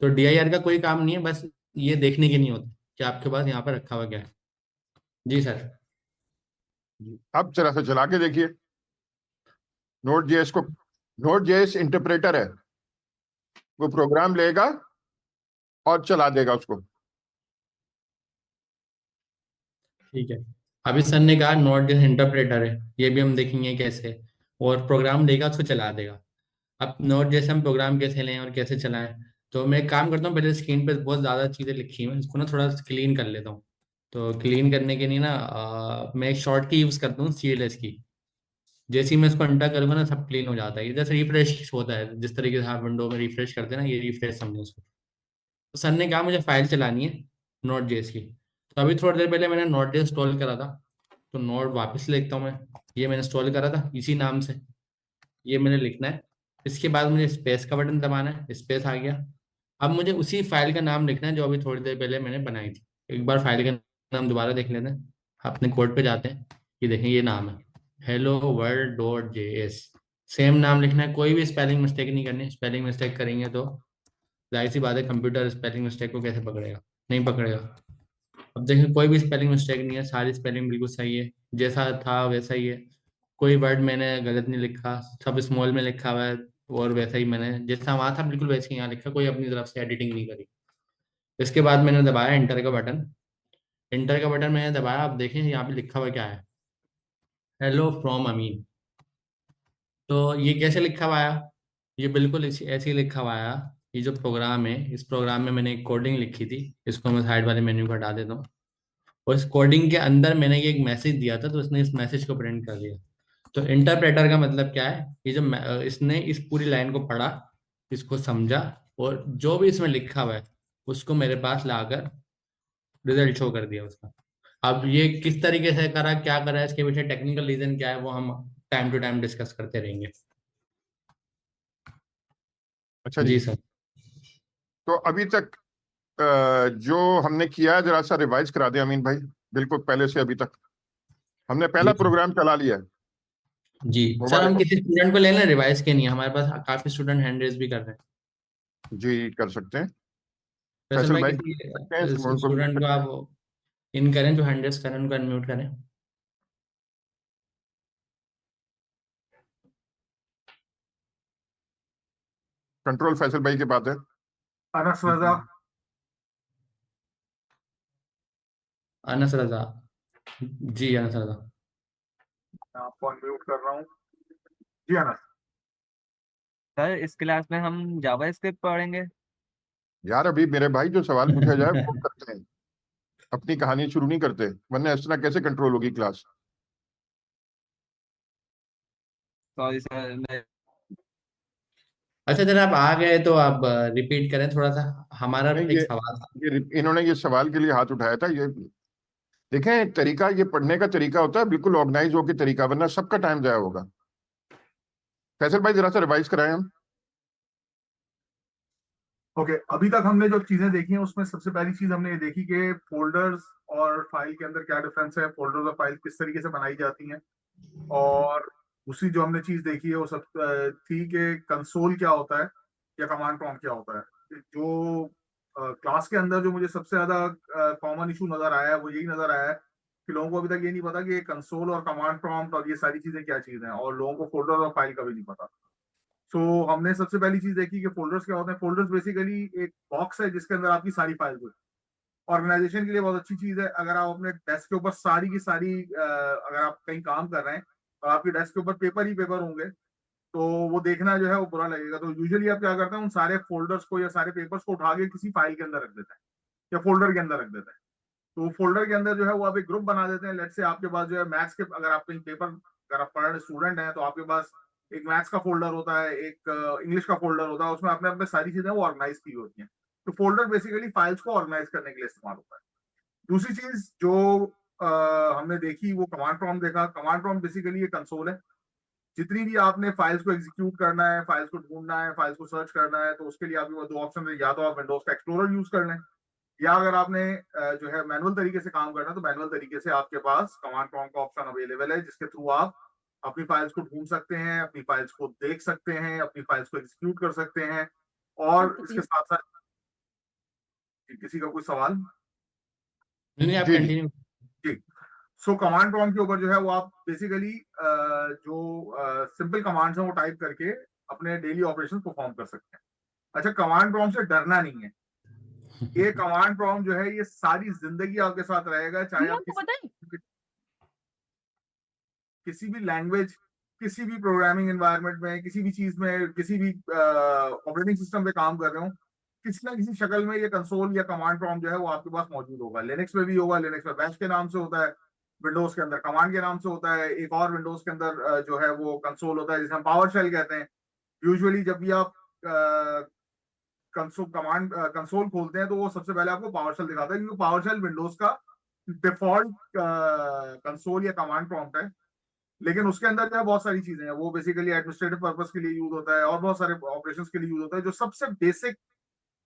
तो DIR का कोई काम नहीं है, बस ये देखने के नहीं होता कि आपके पास यहाँ पर रखा हुआ क्या है। जी सर। अब जरा सा चला के देखिए नोड जेएस को। नोड जेएस इंटरप्रेटर है, वो प्रोग्राम लेगा और चला देगा उसको। ठीक है, अभी सर ने कहा नोट जैसे इंटरप्रेटर है, ये भी हम देखेंगे कैसे, और प्रोग्राम लेगा उसको चला देगा। अब नोट जैसे हम प्रोग्राम कैसे लें और कैसे चलाएं, तो मैं एक काम करता हूँ, पहले स्क्रीन पे बहुत ज़्यादा चीज़ें लिखी हुई हैं, इसको ना थोड़ा क्लीन कर लेता हूँ। तो क्लीन करने के लिए ना मैं एक शॉर्ट की यूज़ करता हूँ, CLS की। जैसे ही मैं इसको एंटर करूँगा ना, सब क्लीन हो जाता है। ये जैसे रिफ्रेश होता है, जिस तरीके से आप विंडो में रिफ्रेश करते हैं ना, ये रिफ्रेश समझो उसको। तो सर ने कहा मुझे फाइल चलानी है नोट जेएस की। तो अभी थोड़ी देर पहले मैंने नोट जेएस इंस्टॉल करा था, तो नोट वापस लिखता हूँ मैं। ये मैंने इंस्टॉल करा था इसी नाम से, ये मैंने लिखना है। इसके बाद मुझे स्पेस का बटन दबाना है, स्पेस आ गया। अब मुझे उसी फाइल का नाम लिखना है जो अभी थोड़ी देर पहले मैंने बनाई थी। एक बार फाइल का नाम दोबारा देख लेते हैं, अपने कोड पे जाते हैं, ये देखें ये नाम है helloworld.js। सेम नाम लिखना है, कोई भी स्पेलिंग मिस्टेक नहीं करनी। स्पेलिंग मिस्टेक करेंगे तो जाहिर सी बात है, कंप्यूटर स्पेलिंग मिस्टेक को कैसे पकड़ेगा, नहीं पकड़ेगा। अब देखिए कोई भी स्पेलिंग मिस्टेक नहीं है, सारी स्पेलिंग बिल्कुल सही है, जैसा था वैसा ही है। कोई वर्ड मैंने गलत नहीं लिखा, सब स्मॉल में लिखा हुआ है, और वैसा ही मैंने जैसा वहां था बिल्कुल वैसे ही यहाँ लिखा, कोई अपनी तरफ से एडिटिंग नहीं करी। इसके बाद मैंने दबाया एंटर का बटन। एंटर का बटन मैंने दबाया, अब देखें यहाँ पे लिखा हुआ क्या है, हेलो फ्रॉम अमीन। तो ये कैसे लिखा हुआ आया? ये बिल्कुल ऐसे ही लिखा हुआ आया। ये जो प्रोग्राम है, इस प्रोग्राम में मैंने एक कोडिंग लिखी थी, इसको मैं साइड वाले मेन्यू पर हटा देता हूँ। और इस कोडिंग के अंदर मैंने ये एक मैसेज दिया था, तो इसने इस मैसेज को प्रिंट कर दिया। तो इंटरप्रेटर का मतलब क्या है? ये जो इसने इस पूरी लाइन को पढ़ा, इसको समझा, और जो भी इसमें लिखा हुआ है उसको मेरे पास लाकर रिजल्ट शो कर दिया उसका। अब ये किस तरीके से करा, क्या करा, इसके पीछे टेक्निकल रीजन क्या है, वो हम टाइम टू टाइम डिस्कस करते रहेंगे। अच्छा जी, जी सर। तो अभी तक जो हमने किया है जरा सा रिवाइज करा दें अमीन भाई, बिल्कुल पहले से अभी तक। हमने पहला जी प्रोग्राम चला लिया है जी सर, मोबाइल हम को। किसी स्टूडेंट को ले लें रिवाइज के, नहीं हमारे पास काफी स्टूडेंट हैंड रेज भी कर रहे हैं। जी कर सकते हैं। फैसल फैसल भाई भाई कर सकते हैं, किसी उनको भी स्टूडेंट को आप इन करें, जो हैंड रेज करें उनको अनम्यूट करें। कंट्रोल फैसल भाई के पास है। अनस रजा। अनस रजा। जी अनस रजा। मैं आपको अनम्यूट कर रहा हूँ। जी अनस। सर इस क्लास में हम जावा स्क्रिप्ट पढ़ेंगे। यार अभी मेरे भाई जो सवाल पूछा जाए वो करते हैं, अपनी कहानी शुरू नहीं करते, वरना इस तरह कैसे कंट्रोल होगी क्लास। सॉरी सर मैं अच्छा जरा आप आ गए तो आप रिपीट करें थोड़ा सा, हमारा नहीं एक सवाल था। इन्होंने ये सवाल के लिए हाथ उठाया था। ये देखें, एक तरीका, ये पढ़ने का तरीका होता है बिल्कुल ऑर्गेनाइज होकर तरीका, वरना सबका टाइम जाया होगा। फैसल भाई जरा सा रिवाइज कराएं हम। ओके, अभी तक हमने जो चीजें देखी हैं उसमें सबसे पहली चीज हमने ये देखी कि फोल्डर्स और फाइल के अंदर क्या डिफरेंस है, फोल्डर्स और फाइल किस तरीके से बनाई जाती हैं। और दूसरी जो हमने चीज देखी है वो सब थी कि कंसोल क्या होता है या कमांड प्रॉम्प्ट क्या होता है। जो क्लास के अंदर जो मुझे सबसे ज्यादा कॉमन इशू नजर आया है वो यही नजर आया है कि लोगों को अभी तक ये नहीं पता कि कंसोल और कमांड प्रॉम्प्ट और ये सारी चीजें क्या चीजें हैं, और लोगों को फोल्डर और फाइल का भी नहीं पता। सो हमने सबसे पहली चीज देखी कि फोल्डर्स क्या होते हैं। फोल्डर्स बेसिकली एक बॉक्स है जिसके अंदर आपकी सारी फाइल्स होती हैं। ऑर्गेनाइजेशन के लिए बहुत अच्छी चीज है। अगर आप अपने डेस्क के ऊपर सारी की सारी अगर आप कहीं काम कर रहे हैं और आपके डेस्क के ऊपर पेपर ही पेपर होंगे तो वो देखना जो है वो बुरा लगेगा। तो यूजुअली आप क्या करते हैं, उन सारे फोल्डर्स को या सारे पेपर्स को उठा के किसी फाइल के अंदर रख देते हैं या फोल्डर के अंदर रख देते हैं। तो फोल्डर के अंदर जो है वो आप एक ग्रुप बना देते हैं। लेट से आपके पास जो है मैथ्स के, अगर आप कहीं पेपर, अगर आप पढ़ रहे स्टूडेंट हैं तो आपके पास एक मैथ्स का फोल्डर होता है, एक इंग्लिश का फोल्डर होता है, उसमें अपने अपने सारी चीजें वो ऑर्गेनाइज की होती हैं। तो फोल्डर बेसिकली फाइल्स को ऑर्गेनाइज करने के लिए इस्तेमाल होता है। दूसरी चीज जो हमने देखी वो कमांड प्रॉम्प्ट देखा। कमांड प्रॉम्प्ट बेसिकली ये कंसोल है। जितनी भी आपने फाइल्स को एग्जीक्यूट करना है, फाइल्स को ढूंढना है, फाइल्स को सर्च करना है, तो उसके लिए आपके पास दो ऑप्शन है। या तो आप विंडोज का एक्सप्लोरर यूज कर लें, या अगर आपने जो है मैनुअल तरीके से काम करना है, तो मैनुअल तरीके से आपके पास कमांड प्रॉम्प्ट का ऑप्शन अवेलेबल है, जिसके थ्रू आप अपनी फाइल्स को ढूंढ सकते हैं, अपनी फाइल्स को देख सकते हैं, अपनी फाइल्स को एग्जीक्यूट कर सकते हैं। और इसके साथ साथ किसी का कोई सवाल? नहीं आप जी जी। कंटिन्यू। जी। सो कमांड प्रॉम्प्ट के ऊपर जो है वो आप बेसिकली जो सिंपल कमांड्स हैं वो टाइप करके अपने डेली ऑपरेशन परफॉर्म कर सकते हैं। अच्छा, कमांड प्रॉम्प्ट से डरना नहीं है। ये कमांड प्रॉम्प्ट जो है ये सारी जिंदगी आपके साथ रहेगा, चाहे आप किसी भी लैंग्वेज, किसी भी प्रोग्रामिंग एनवायरनमेंट में, किसी भी चीज में, किसी भी ऑपरेटिंग सिस्टम पे काम कर रहे हो, किसी ना किसी शक्ल में ये कंसोल या कमांड प्रॉम्प्ट जो है वो आपके पास मौजूद होगा। लिनक्स में भी होगा, लिनक्स में बैश के नाम से होता है, विंडोज के अंदर कमांड के नाम से होता है, एक और विंडोज के अंदर जो है वो कंसोल होता है जिसे हम पावर शेल कहते हैं। यूजुअली जब भी आप कंसोल खोलते हैं तो वो सबसे पहले आपको पावर शेल दिखाता है, क्योंकि पावर शेल विंडोज का डिफॉल्ट कंसोल या कमांड प्रॉम्प्ट है। लेकिन उसके अंदर जो है बहुत सारी चीजें हैं, वो बेसिकली एडमिनिस्ट्रेटिव पर्पस के लिए यूज होता है और बहुत सारे ऑपरेशंस के लिए यूज होता है। जो सबसे बेसिक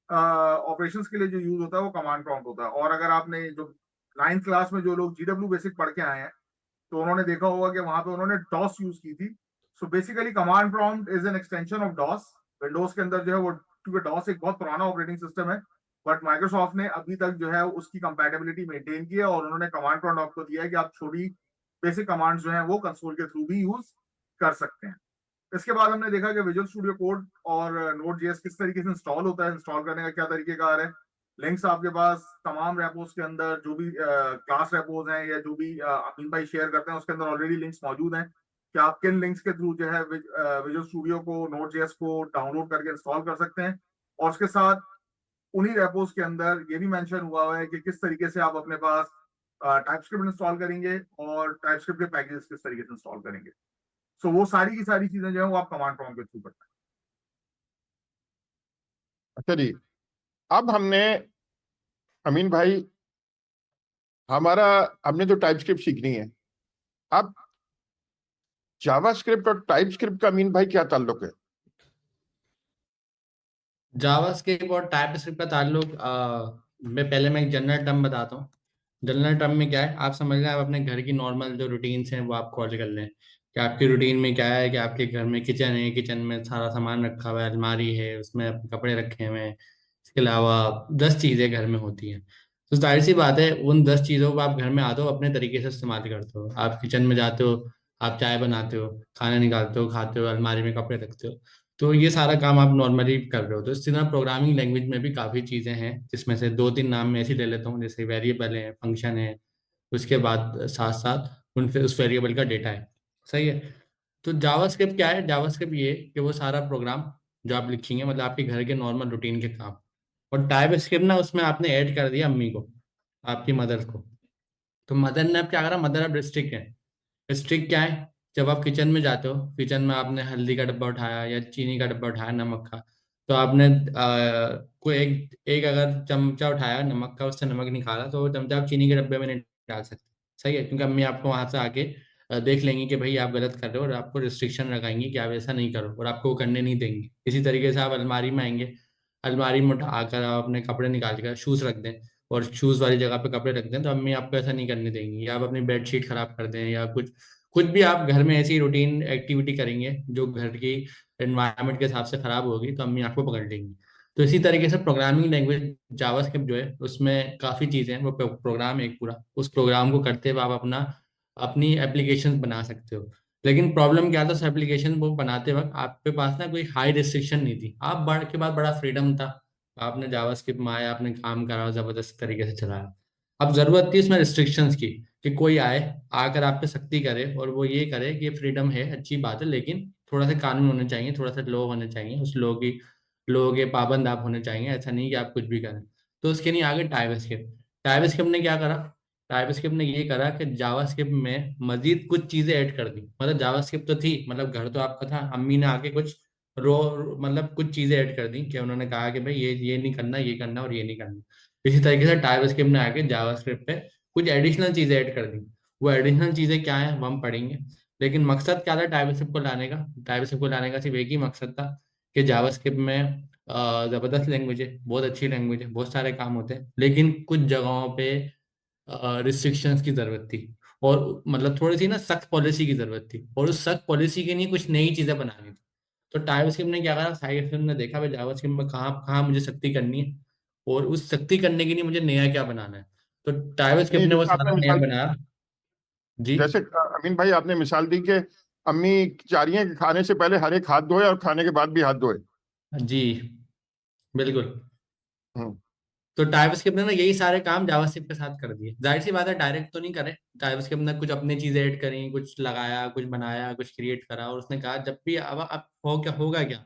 ऑपरेशंस के लिए जो यूज होता है वो कमांड प्रॉम्प्ट होता है। और अगर आपने जो 9th क्लास में जो लोग जीडब्ल्यू बेसिक पढ़ के आए हैं, तो उन्होंने देखा होगा कि वहां पे उन्होंने डॉस यूज की थी। So basically command prompt is an extension of DOS. Windows के अंदर जो है वो, क्योंकि डॉस एक बहुत पुराना ऑपरेटिंग सिस्टम है, बट माइक्रोसॉफ्ट ने अभी तक जो है उसकी कंपैटिबिलिटी मेंटेन की है, और उन्होंने कमांड प्रॉम्प्ट आपको दिया है कि आप छोटी बेसिक कमांड्स जो हैं वो कंसोल के थ्रू भी यूज कर सकते हैं। इसके बाद हमने देखा कि विजुअल स्टूडियो कोड और नोड जेएस किस तरीके से इंस्टॉल होता है, इंस्टॉल करने का क्या तरीकेकार है। लिंक्स आपके पास तमाम रेपोज के अंदर, जो भी क्लास रेपोज हैं या जो भी अमीन भाई शेयर करते हैं, उसके अंदर ऑलरेडी लिंक्स मौजूद हैं कि आप किन लिंक्स के थ्रू जो है विजुअल स्टूडियो को, नोड जेएस को डाउनलोड करके इंस्टॉल कर सकते हैं। और उसके साथ उन्हीं रेपोज के अंदर ये भी मेंशन हुआ है कि किस तरीके से आप अपने पास टाइपस्क्रिप्ट इंस्टॉल करेंगे और टाइपस्क्रिप्ट के पैकेजेस किस तरीके से इंस्टॉल करेंगे। सो वो सारी की सारी चीजें जो है वो आप कमांड प्रॉम्प्ट के थ्रू करते अच्छा जी, अब हमने अमीन भाई हमारा हमने जो टाइपस्क्रिप्ट सीखनी है, अब जावास्क्रिप्ट और टाइपस्क्रिप्ट का अमीन भाई क्या ताल्लुक है? जावास्क्रिप्ट और टाइपस्क्रिप्ट का ताल्लुक मैं एक जनरल टर्म बताता हूँ। जनरल टर्म में क्या है, आप समझ लें, आप अपने घर की नॉर्मल जो रूटीन्स हैं वो आप कॉल कर लें कि आपकी रूटीन में क्या है, कि आपके घर में किचन है, किचन में सारा सामान रखा हुआ है, अलमारी है, उसमें अपने कपड़े रखे हुए हैं, इसके अलावा 10 चीज़ें घर में होती हैं। तो जाहिर सी बात है, उन 10 चीज़ों को आप घर में आते हो अपने तरीके से इस्तेमाल करते हो। आप किचन में जाते हो, आप चाय बनाते हो, खाना निकालते हो, खाते हो, अलमारी में कपड़े रखते हो। तो ये सारा काम आप नॉर्मली कर रहे हो। तो इस तरह प्रोग्रामिंग लैंग्वेज में भी काफ़ी चीज़ें हैं, जिसमें से 2-3 नाम मैं ऐसे ले लेता हूँ, जैसे वेरिएबल है, फंक्शन है, उसके बाद साथ साथ उस वेरिएबल का डेटा है। सही है। तो जावास्क्रिप्ट क्या है? जावास्क्रिप्ट ये कि वो सारा प्रोग्राम जो आप लिखेंगे, मतलब आपके घर के नॉर्मल रूटीन के काम। और टाइपस्क्रिप्ट ना, उसमें आपने ऐड कर दिया अम्मी को, आपकी मदर को। तो मदर ने अब क्या करा, मदर अब रिस्ट्रिक्ट है। स्ट्रिक क्या है? जब आप किचन में जाते हो, किचन में आपने हल्दी का डब्बा उठाया या चीनी का डब्बा उठाया, नमक का, तो आपने कोई एक एक अगर चमचा उठाया नमक का, उससे नमक निकाला, तो वो चमचा आप चीनी के डब्बे में नहीं डाल सकते। सही है, क्योंकि अम्मी आपको वहां से आके देख लेंगी कि भाई आप गलत कर रहे हो, और आपको रिस्ट्रिक्शन लगाएंगी कि आप ऐसा नहीं करो, और आपको वो करने नहीं देंगी। इसी तरीके से आप अलमारी में आएंगे, अलमारी में उठाकर आप अपने कपड़े निकाल कर शूज रख दें, और शूज वाली जगह पे कपड़े रख दें, तो अम्मी आपको ऐसा नहीं करने देंगी। या आप अपनी बेडशीट खराब कर दें, या कुछ कुछ भी आप घर में ऐसी रूटीन एक्टिविटी करेंगे जो घर की एनवायरनमेंट के हिसाब से खराब होगी, तो अम्मी आपको पकड़ लेंगी। तो इसी तरीके से प्रोग्रामिंग लैंग्वेज जावास्क्रिप्ट जो है, उसमें काफ़ी चीज़ें हैं। वो प्रोग्राम एक पूरा, उस प्रोग्राम को करते हुए आप अपनी एप्लीकेशन बना सकते हो। लेकिन प्रॉब्लम क्या था, उस एप्लीकेशन को बनाते वक्त आपके पास ना कोई हाई रिस्ट्रिक्शन नहीं थी, आप बढ़ के बाद बड़ा फ्रीडम था। आपने जावास्क्रिप्ट में आया, आपने काम करा, जबरदस्त तरीके से चलाया। अब जरूरत थी इसमें रिस्ट्रिक्शंस की, कि कोई आए, आकर आप पे सख्ती करे, और वो ये करे कि फ्रीडम है, अच्छी बात है, लेकिन थोड़ा सा कानून होने चाहिए, थोड़ा सा लॉ होने चाहिए, उस लॉ के पाबंद आप होने चाहिए। ऐसा नहीं कि आप कुछ भी करें। तो उसके लिए आगे टाइपस्क्रिप्ट। टाइपस्क्रिप्ट ने क्या करा? टाइपस्क्रिप्ट ने ये करा कि जावास्क्रिप्ट में मजीद कुछ चीजें ऐड कर दी। मतलब जावास्क्रिप्ट तो थी, मतलब घर तो आपका था, अम्मी ने आके कुछ रो मतलब कुछ चीजें ऐड कर दी, कि उन्होंने कहा कि भाई ये नहीं करना, ये करना और ये नहीं करना। इसी तरीके से टाइपस्क्रिप्ट ने आके जावास्क्रिप्ट पे कुछ एडिशनल चीजें ऐड कर दी। वो एडिशनल चीजें क्या है वो हम पढ़ेंगे। लेकिन मकसद क्या था टाइपस्क्रिप्ट को लाने का? टाइपस्क्रिप्ट को लाने का सिर्फ एक ही मकसद था कि जावास्क्रिप्ट में जबरदस्त लैंग्वेज है, बहुत अच्छी लैंग्वेज है, बहुत सारे काम होते हैं, लेकिन कुछ जगहों पे रिस्ट्रिक्शंस की जरूरत थी। और मतलब थोड़ी सी ना सख्त पॉलिसी की जरूरत थी, और उस सख्त पॉलिसी के लिए कुछ नई चीजें बनानी थी। तो टाइपस्क्रिप्ट ने क्या करा, टाइपस्क्रिप्ट ने देखा भाई जावास्क्रिप्ट में कहाँ कहाँ मुझे सख्ती करनी है, और उस सख्ती करने के लिए मुझे नया क्या बनाना है। तो टाइपस्क्रिप्ट नहीं, ने वो जैसे आपने सारा नया मिसाल, बनाया। जी जैसे अमीन भाई आपने मिसाल दी कि अम्मी चाह रही हैं कि खाने से पहले हर एक हाथ धोए और खाने के बाद भी हाथ धोए। जी बिल्कुल। हम्म। तो टाइपस्क्रिप्ट ने ना यही सारे काम जावास्क्रिप्ट के साथ कर दिए। जाहिर सी बात है डायरेक्ट तो नहीं करे, टाइपस्क्रिप्ट ने कुछ अपनी चीजें ऐड करी, कुछ लगाया, कुछ बनाया, कुछ क्रिएट करा, और उसने कहा जब भी अब हो क्या होगा क्या,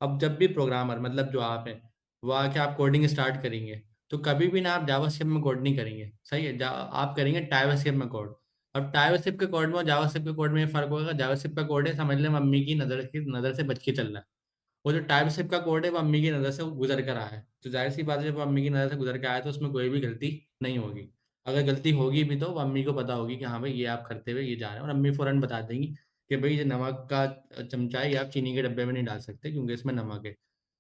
अब जब भी प्रोग्रामर मतलब जो आप हैं वो आके आप कोडिंग स्टार्ट करेंगे, तो कभी भी ना आप जावास्क्रिप्ट में कोड नहीं करेंगे, सही है, आप करेंगे टाइपस्क्रिप्ट में कोड। अब टाइपस्क्रिप्ट के कोड में और जावास्क्रिप्ट के कोड में ये फर्क होगा, जावास्क्रिप्ट का कोड है समझ लें मम्मी की नज़र से बच के चल रहा है, वो जो टाइपस्क्रिप्ट का कोड है वो अम्मी की नज़र से गुजर कर आया है, तो जाहिर सी बात है जब वो अम्मी की नज़र से गुजर के आया है, तो उसमें कोई भी गलती नहीं होगी। अगर गलती होगी भी तो वो अम्मी को पता होगी कि हाँ भाई ये आप करते हुए ये जा रहे हैं, और अम्मी फौरन बता देंगी कि भाई ये नमक का चमचा है, ये आप चीनी के डब्बे में नहीं डाल सकते क्योंकि इसमें नमक है,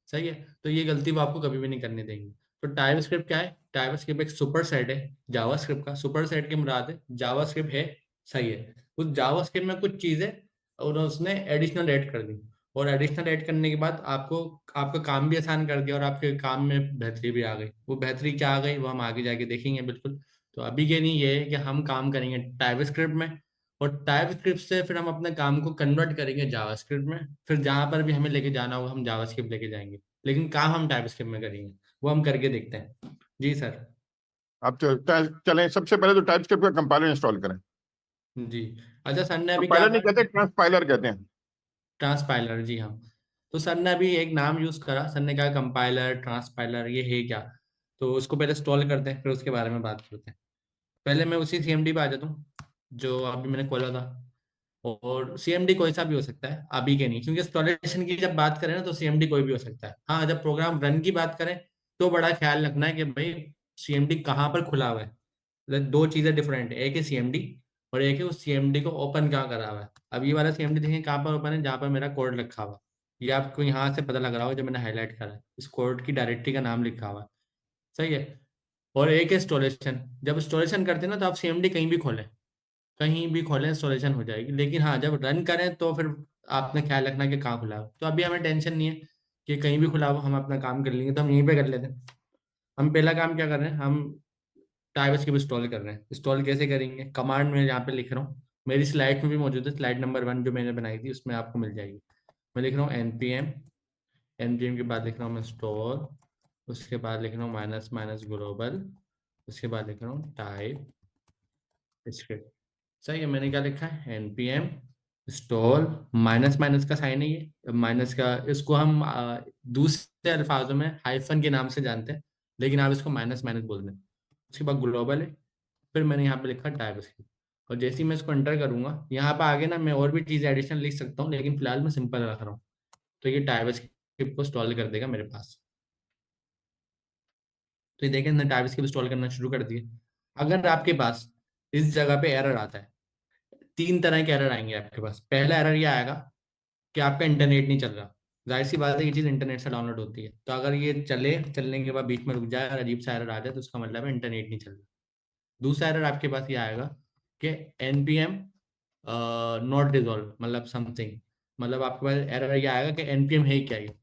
सही है। तो ये गलती वो आपको कभी भी नहीं करने देंगी। तो टाइपस्क्रिप्ट क्या है? टाइपस्क्रिप्ट एक सुपर सेट है जावास्क्रिप्ट का। सुपर सेट की मुराद है जावास्क्रिप्ट है, सही है, उस जावास्क्रिप्ट में कुछ चीजें और उसने एडिशनल ऐड कर दी, और एडिशनल ऐड करने के बाद आपको आपका काम भी आसान कर दिया, और आपके काम में बेहतरी भी आ गई। वो बेहतरी क्या आ गई वो हम आगे जाके देखेंगे बिल्कुल। तो अभी के लिए ये है कि हम काम करेंगे टाइपस्क्रिप्ट में, और टाइपस्क्रिप्ट से फिर हम अपने काम को कन्वर्ट करेंगे जावास्क्रिप्ट में, फिर जहां पर भी हमें लेके जाना होगा हम जावास्क्रिप्ट लेके जाएंगे, लेकिन काम हम टाइपस्क्रिप्ट में करेंगे। वो हम करके देखते हैं। जी सर। आप चलें, सबसे पहले तो टाइपस्क्रिप्ट का कंपाइलर इंस्टॉल करें। जी। अच्छा सर ने अभी क्या कंपाइलर नहीं कहते, कहा? ट्रांसपाइलर कहते हैं। ट्रांसपाइलर, जी हाँ। तो सर ने अभी एक नाम यूज करा, सर ने कहा कंपाइलर ट्रांसपाइलर, ये है क्या? तो उसको पहले इंस्टॉल करते हैं फिर उसके बारे में बात करते हैं। पहले मैं उसी सीएमडी पे आ जाता हूँ जो अभी मैंने खोला था। और सीएमडी कोई सा भी हो सकता है अभी के नहीं, क्योंकि इंस्टॉलेशन की जब बात करें ना तो सीएमडी कोई भी हो सकता है। हाँ जब प्रोग्राम रन की बात करें तो बड़ा ख्याल रखना है कि भाई सीएमडी कहाँ पर खुला हुआ है। मतलब दो चीजें डिफरेंट है, एक है सीएमडी और एक है उस सीएमडी को ओपन कहाँ करा हुआ है। अब ये वाला सीएमडी देखें कहाँ पर ओपन है, जहाँ पर मेरा कोड लिखा हुआ है। ये आपको यहाँ से पता लग रहा होगा जो मैंने हाईलाइट करा है, इस कोड की डायरेक्टरी का नाम लिखा हुआ है, सही है। और एक है इंस्टॉलेशन, जब इंस्टॉलेशन करते हैं ना तो आप सीएमडी कहीं भी खोलें, कहीं भी खोलें इंस्टॉलेशन हो जाएगी, लेकिन हाँ जब रन करें तो फिर आपने ख्याल रखना कि कहाँ खुला हो। तो अभी हमें टेंशन नहीं है कि कहीं भी खुला हो, हम अपना काम कर लेंगे, तो हम यहीं पे कर लेते हैं। हम पहला काम क्या कर रहे हैं, हम टाइपस्क्रिप्ट इंस्टॉल कर रहे हैं। इंस्टॉल कैसे करेंगे? कमांड में यहाँ पे लिख रहा हूँ, मेरी स्लाइड में भी मौजूद है, स्लाइड नंबर 1 जो मैंने बनाई थी उसमें आपको मिल जाएगी। मैं लिख रहा हूँ npm, npm के बाद लिख रहा हूँ मैं इंस्टॉल, उसके बाद लिख रहा हूँ माइनस माइनस ग्लोबल, उसके बाद लिख रहा हूँ टाइप स्क्रिप्ट, सही है। मैंने क्या लिखा है npm इंस्टॉल, माइनस माइनस का साइन है ये माइनस का, इसको हम दूसरे अल्फाजों में हाइफन के नाम से जानते हैं, लेकिन आप इसको माइनस माइनस बोल दें। उसके बाद ग्लोबल है, फिर मैंने यहाँ पे लिखा टाइपस्क्रिप्ट, और जैसे ही मैं इसको एंटर करूंगा यहाँ पे आगे ना मैं और भी चीज़ एडिशनल लिख सकता हूँ, लेकिन फिलहाल मैं सिंपल रख रहा हूँ। तो ये टाइपस्क्रिप्ट को इंस्टॉल कर देगा मेरे पास। तो ये देखें मैंने टाइपस्क्रिप्ट इंस्टॉल करना शुरू कर दिया। अगर आपके पास इस जगह पे एरर आता है, तीन तरह के एरर आएंगे आपके पास। पहला एरर ये आएगा कि आपका इंटरनेट नहीं चल रहा। जाहिर सी बात है ये चीज़ इंटरनेट से डाउनलोड होती है, तो अगर ये चलने के बाद बीच में रुक जाए और अजीब सा एरर आ जाए तो उसका मतलब है इंटरनेट नहीं चल रहा। दूसरा एरर आपके पास ये आएगा कि npm नॉट रिजॉल्व, मतलब समथिंग, मतलब आपके पास एरर ये आएगा कि npm है क्या ये।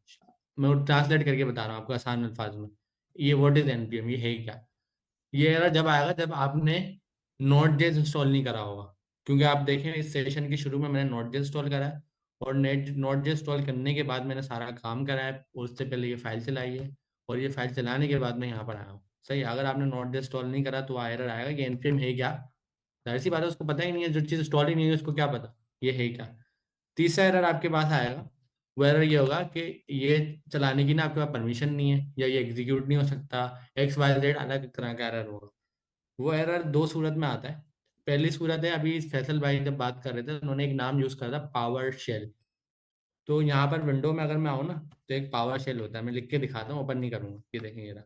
मैं ट्रांसलेट करके बता रहा हूँ आपको आसान अल्फाज में, ये व्हाट इज npm, ये है क्या। ये एरर जब आएगा जब आपने नोट जेस इंस्टॉल नहीं करा होगा, क्योंकि आप देखें इस सेशन के शुरू में मैंने नोट जेस इंस्टॉल करा है, और नोट जेस इंस्टॉल करने के बाद मैंने सारा काम करा है, और उससे पहले ये फाइल चलाई है, और ये फाइल चलाने के बाद मैं यहाँ पर आया हूँ, सही है। अगर आपने नोट जेस इंस्टॉल नहीं करा तो एरर आएगा कि npm है क्या। जाहिर सी बात है उसको पता ही नहीं है, जो चीज़ इंस्टॉल ही नहीं है उसको क्या पता ये है क्या। तीसरा एरर आपके पास आएगा, वो एरर ये होगा कि ये चलाने की ना आपके पास परमिशन नहीं है, या ये एग्जीक्यूट नहीं हो सकता, एक्स वाई जेड अलग तरह का एरर होगा। वो एरर दो सूरत में आता है। पहली सूरत है, अभी फैसल भाई जब बात कर रहे थे उन्होंने एक नाम यूज करा था पावर शेल। तो यहाँ पर विंडो में अगर मैं आऊँ ना तो एक पावर शेल होता है, मैं लिख के दिखाता हूँ, ओपन नहीं करूंगा, ये देखेंगे जरा।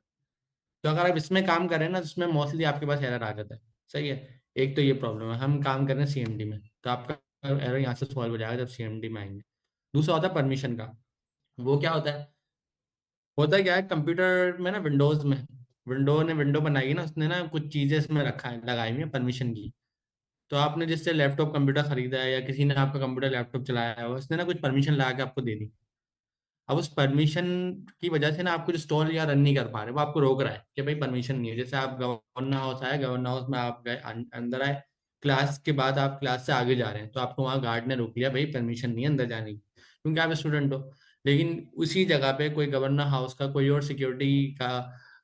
तो अगर आप इसमें काम करें ना तो इसमें मोस्टली आपके पास एरर आ जाता है। सही है, एक तो ये प्रॉब्लम है। हम काम कर रहे हैं सीएमडी में, तो आपका एरर यहाँ से सॉल्व हो जाएगा जब सीएमडी में आएंगे। दूसरा होता है परमिशन का। वो क्या होता है क्या है, कंप्यूटर में ना, विंडो ने विंडो बनाई है ना, उसने ना कुछ चीजें इसमें रखा है, लगाई हुई है परमिशन की। तो आपने जिससे लैपटॉप कंप्यूटर खरीदा है, या किसी ने आपका कंप्यूटर लैपटॉप चलाया है, उसने ना कुछ परमिशन लगा के आपको दे दी। अब उस परमिशन की वजह से ना आप कुछ इंस्टॉल या रन नहीं कर पा रहे, वो आपको रोक रहा है कि भाई परमिशन नहीं है। जैसे आप गवर्नर हाउस आए, गवर्नर हाउस में आप गए, अंदर आए, क्लास के बाद आप क्लास से आगे जा रहे हैं, तो आपको वहाँ गार्ड ने रोक लिया, भाई परमिशन नहीं है अंदर जाने की, क्योंकि आप स्टूडेंट हो। लेकिन उसी जगह पे कोई गवर्नर हाउस का कोई और सिक्योरिटी का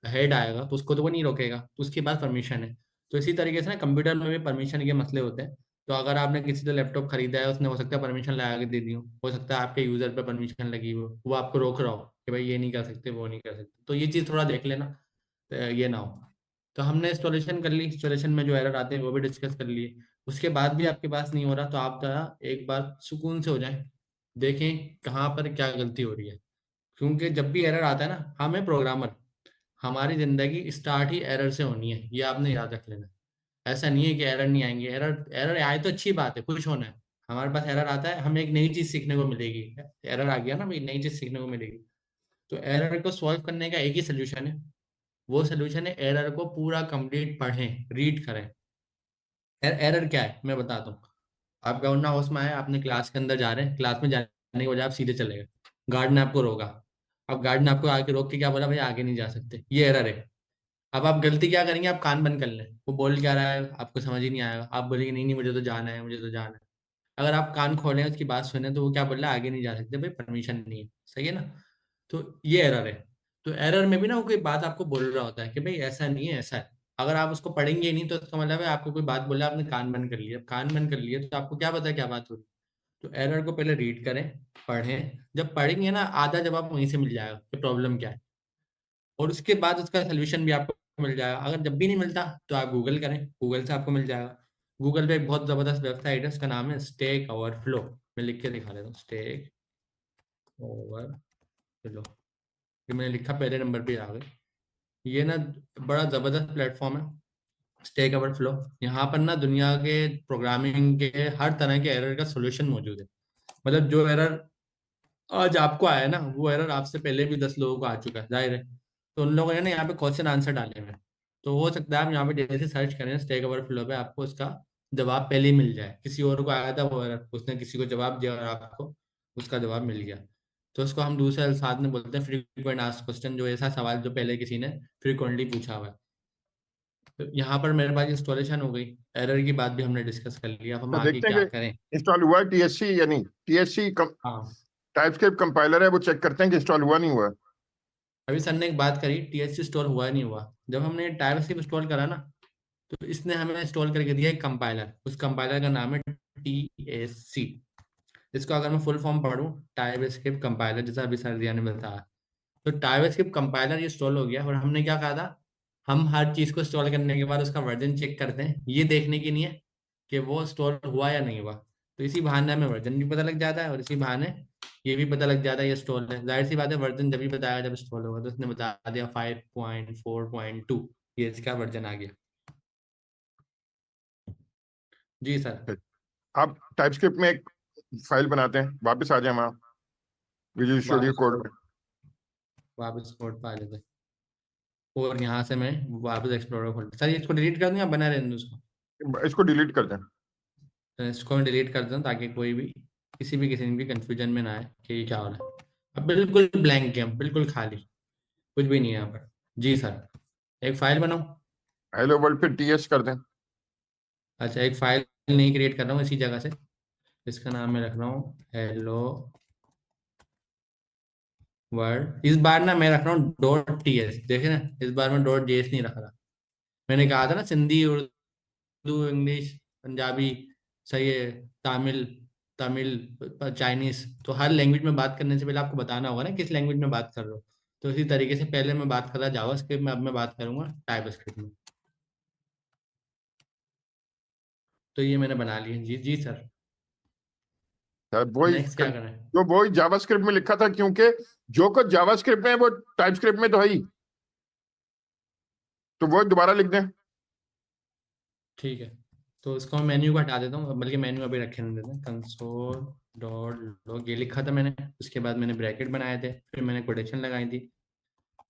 हेड आएगा, तो उसको तो वो नहीं रोकेगा, तो उसके पास परमिशन है। तो इसी तरीके से ना कंप्यूटर में भी परमिशन के मसले होते हैं। तो अगर आपने किसी से लैपटॉप खरीदा है, उसने हो सकता है परमिशन लगा के दे दी हो सकता है आपके यूजर पे परमिशन लगी हो, वो आपको रोक रहा हो कि भाई ये नहीं कर सकते, वो नहीं कर सकते। तो ये चीज़ थोड़ा देख लेना, तो ये ना हो। तो हमने इंस्टॉलेशन कर ली, इंस्टॉलेशन में जो एरर आते हैं वो भी डिस्कस कर लिए। उसके बाद भी आपके पास नहीं हो रहा, तो आप जरा एक बार सुकून से हो जाए, देखें कहाँ पर क्या गलती हो रही है। क्योंकि जब भी एरर आता है ना, हमें प्रोग्रामर, हमारी जिंदगी स्टार्ट ही एरर से होनी है, ये आपने याद रख लेना। ऐसा नहीं है कि एरर नहीं आएंगे, एरर एरर आए तो अच्छी बात है, खुश होना है। हमारे पास एरर आता है, हमें एक नई चीज सीखने को मिलेगी। एरर आ गया ना भाई, नई चीज सीखने को मिलेगी। तो एरर को सॉल्व करने का एक ही सोल्यूशन है, वो सोल्यूशन है एरर को पूरा कंप्लीट पढ़ें, रीड करें। एरर क्या है मैं बताता हूँ। आप गवर्नर हाउस में आए, आपने क्लास के अंदर जा रहे हैं, क्लास में जाने के बजाय आप सीधे चले गए, गार्ड ने आपको रोका। अब गार्ड ने आपको आके रोक के क्या बोला, भाई आगे नहीं जा सकते, ये एरर है। अब आप गलती क्या करेंगे, आप कान बंद कर लें, वो बोल क्या रहा है आपको समझ ही नहीं आएगा, आप बोलेंगे नहीं नहीं मुझे तो जाना है, मुझे तो जाना है। अगर आप कान खोलें उसकी बात सुने, तो वो क्या बोल रहा है, आगे नहीं जा सकते भाई, परमिशन नहीं है। सही है ना। तो ये एरर है। तो एरर में भी ना वो कोई बात आपको बोल रहा होता है कि भाई ऐसा नहीं है, ऐसा है। अगर आप उसको पढ़ेंगे ही नहीं, तो इसका मतलब है आपको कोई बात बोला, आपने कान बंद कर लिया। अब कान बंद कर लिया तो आपको क्या पता है क्या बात हो रही है। तो एरर को पहले रीड करें, पढ़ें। जब पढ़ेंगे ना, आधा जवाब वहीं से मिल जाएगा कि प्रॉब्लम क्या है, और उसके बाद उसका सोल्यूशन भी आपको मिल जाएगा। अगर जब भी नहीं मिलता तो आप गूगल करें, गूगल से आपको मिल जाएगा। गूगल पे एक बहुत जबरदस्त वेबसाइट है, उसका नाम है स्टेक ओवरफ्लो। मैं लिख के दिखा देता हूँ, स्टेक ओवरफ्लो। ये मैंने लिखा, पहले नंबर पे आ गई। ये ना बड़ा जबरदस्त प्लेटफॉर्म है स्टेक ओवरफ्लो। यहाँ पर ना दुनिया के प्रोग्रामिंग के हर तरह के एरर का सोल्यूशन मौजूद है। मतलब जो एरर आज आपको आया है ना, वो एरर आपसे पहले भी 10 लोगों को आ चुका है, जाहिर है। तो उन लोगों ने ना यहाँ पे क्वेश्चन आंसर डाले हुए हैं। तो हो सकता है आप यहाँ पे जैसे सर्च करें स्टैक ओवरफ्लो पे, आपको उसका जवाब पहले ही मिल जाए। किसी और को आया था वो एरर, उसने किसी को जवाब दिया और आपको उसका जवाब मिल गया। तो उसको हम दूसरे अल्फाज में बोलते हैं फ्रीक्वेंट आस्क्ड क्वेश्चन, जो ऐसा सवाल जो पहले किसी ने फ्रीक्वेंटली पूछा हुआ है। तो यहाँ पर मेरे पास इंस्टॉलेशन हो गई, एरर की बात भी हमने डिस्कस कर लिया। अब हम तो आगे देखते हैं क्या कि करें। इंस्टॉल हुआ है टीएससी या नहीं। टीएससी हाँ, टाइपस्क्रिप्ट कंपाइलर है, वो चेक करते हैं कि इंस्टॉल हुआ नहीं हुआ। अभी सर ने एक बात करी, टीएससी इंस्टॉल हुआ नहीं हुआ। जब हमने टाइपस्क्रिप्ट इंस्टॉल करा ना, तो इसने हमें इंस्टॉल करके दिया एक कंपाइलर। उस कंपाइलर का नाम है टीएससी। इसको अगर मैं फुल फॉर्म पढ़ूँ, टाइपस्क्रिप्ट कंपाइलर, जैसा अभी सर दिया ने बताया। तो टाइपस्क्रिप्ट कंपाइलर ये इंस्टॉल हो गया, और हमने क्या कहा था, हम हर चीज को इंस्टॉल करने के बाद उसका वर्जन चेक करते हैं, ये देखने की नहीं है कि वो इंस्टॉल हुआ या नहीं हुआ। तो इसी बहाने हमें वर्जन भी पता लग जाता है, और इसी बहाने ये भी पता लग जाता है ये इंस्टॉल है। जाहिर सी बात है, वर्जन जब भी बताया जब इंस्टॉल होगा, तो उसने बता दिया 5.4.2, ये इसका वर्जन आ गया। जी सर। आप टाइपस्क्रिप्ट में एक फाइल बनाते हैं, वापस आ जाए वहाँ विजुअल स्टूडियो वापस कोड वापस कोड पे आ जाते हैं, और यहाँ से मैं वापस एक्सप्लोरर खोलता। सर इसको डिलीट कर दूं या बना रहने दूं उसको। में, इसको डिलीट कर दें। तो इसको मैं डिलीट कर दूं, ताकि कोई भी किसी भी कंफ्यूजन में ना आए कि ये क्या हो रहा है। अब बिल्कुल ब्लैंक गेम, बिल्कुल खाली, कुछ भी नहीं है यहाँ पर। जी सर, एक फाइल बनाऊं। हेलो वर्ल्ड पे टीएस कर दें। अच्छा, एक फाइल नहीं क्रिएट कर रहा हूँ इसी जगह से, इसका नाम मैं रख रहा हूँ हेलो वर्ल्ड। इस बार ना मैं रख रहा हूँ डॉट टीएस, देखे ना, इस बार मैं डॉट जेएस नहीं रख रहा। मैंने कहा था ना, सिंधी, उर्दू, इंग्लिश, पंजाबी, सही है, तमिल, चाइनीस, तो हर लैंग्वेज में बात करने से पहले आपको बताना होगा ना किस लैंग्वेज में बात कर रहे हो। तो इसी तरीके से पहले मैं बात कर रहा जावास्क्रिप्ट में, अब मैं बात करूंगा टाइपस्क्रिप्ट में। तो ये मैंने बना लिया। जी जी सर। वही नेक्स्ट क्या करें। जो वही जावास्क्रिप्ट में लिखा था, क्योंकि जो कुछ जावास्क्रिप्ट में है वो टाइपस्क्रिप्ट में तो है ही। तो वो दोबारा लिख दें। ठीक है, तो इसको मैं मेन्यू को हटा देता हूँ, बल्कि मेन्यू अभी रखे रहने देते हैं। कंसोल डॉट लॉग, ये लिखा था मैंने, उसके बाद मैंने ब्रैकेट बनाए थे, फिर मैंने कोटेशन लगाई थी,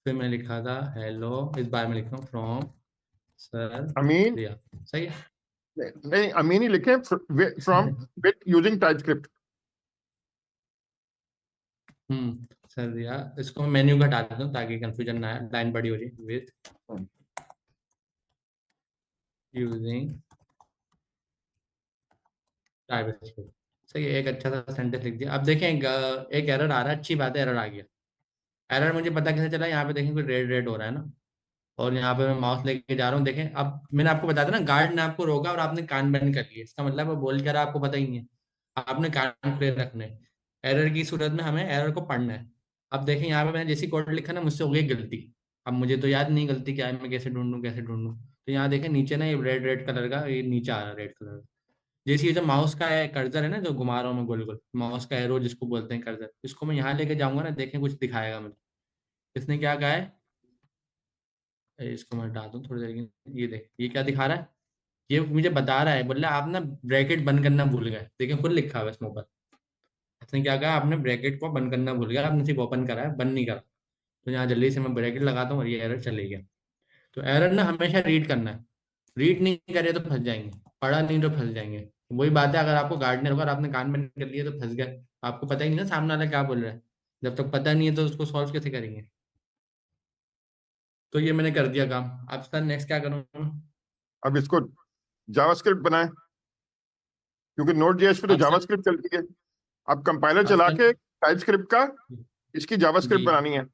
फिर मैंने लिखा था हेलो, इस बार मैं लिख रहा हूँ फ्रॉम सर अमीन, रिया। सही है। नहीं अमीन ही लिखे, from with using TypeScript. Sir Riya, इसको मैं मेन्यू को हटा देता हूँ ताकि कंफ्यूजन ना आए, लाइन बड़ी हो रही है। With using TypeScript. सही है, एक अच्छा सा सेंटेंस लिख दिया। अब देखें, एक एरर आ रहा है, अच्छी बात है, एरर आ गया। एरर मुझे पता कैसे चला, यहाँ पे देखें कोई रेड रेड हो रहा है ना, और यहाँ पे मैं माउस लेके जा रहा हूँ, देखें। अब मैंने आपको बताया था ना, गार्ड ने आपको रोका और आपने कान बंद कर लिए, इसका मतलब वो बोल क्या रहा है आपको पता ही नहीं है, आपने कान खुले रखने हैं। एरर की सूरत में हमें एरर को पढ़ना है। अब देखें, यहाँ पे मैंने जैसी कोड लिखा ना, मुझसे हो गई गलती। अब मुझे तो याद नहीं गलती क्या है, मैं कैसे ढूंढूं कैसे ढूंढूं। तो यहाँ देखें नीचे ना, ये रेड रेड कलर का, ये नीचे आ रहा है रेड कलर। जैसे ये जो माउस का है कर्सर है ना, जो घुमा रहा हूँ मैं गोल गोल, माउस का एरो जिसको बोलते हैं कर्सर, इसको मैं यहाँ लेके जाऊंगा ना, देखें कुछ दिखाएगा मुझे। इसने क्या कहा है, इसको मैं हटा दूं थोड़ी देर के लिए। ये देख, ये क्या दिखा रहा है, ये मुझे बता रहा है, बोल रहा है आप ना ब्रैकेट बंद करना भूल गए। देखिए खुद लिखा हुआ है इसमें ऊपर। इसने क्या कहा, आपने ब्रैकेट को बंद करना भूल गया, आपने सिर्फ ओपन करा है, बंद नहीं करा। तो यहाँ जल्दी से मैं ब्रैकेट लगाता हूँ और ये एरर चले गया। तो एरर ना हमेशा रीड करना है, रीड नहीं करे तो फंस जाएंगे, पढ़ा नहीं तो फंस जाएंगे। वही बात है, अगर आपको गार्डनर होगा और आपने कान बंद कर लिया तो फंस गए, आपको पता ही नहीं ना सामने वाला क्या बोल रहा है। जब तक पता नहीं है तो उसको सॉल्व कैसे करेंगे। तो ये मैंने कर दिया काम। अब सर नेक्स्ट क्या करूँ। अब इसको जावास्क्रिप्ट बनाएं, क्योंकि नोड जेएस पे तो अब सर, जावास्क्रिप्ट चलती है। अब कंपाइलर अब चला सर के टाइपस्क्रिप्ट का इसकी जी, जावास्क्रिप्ट बनानी है।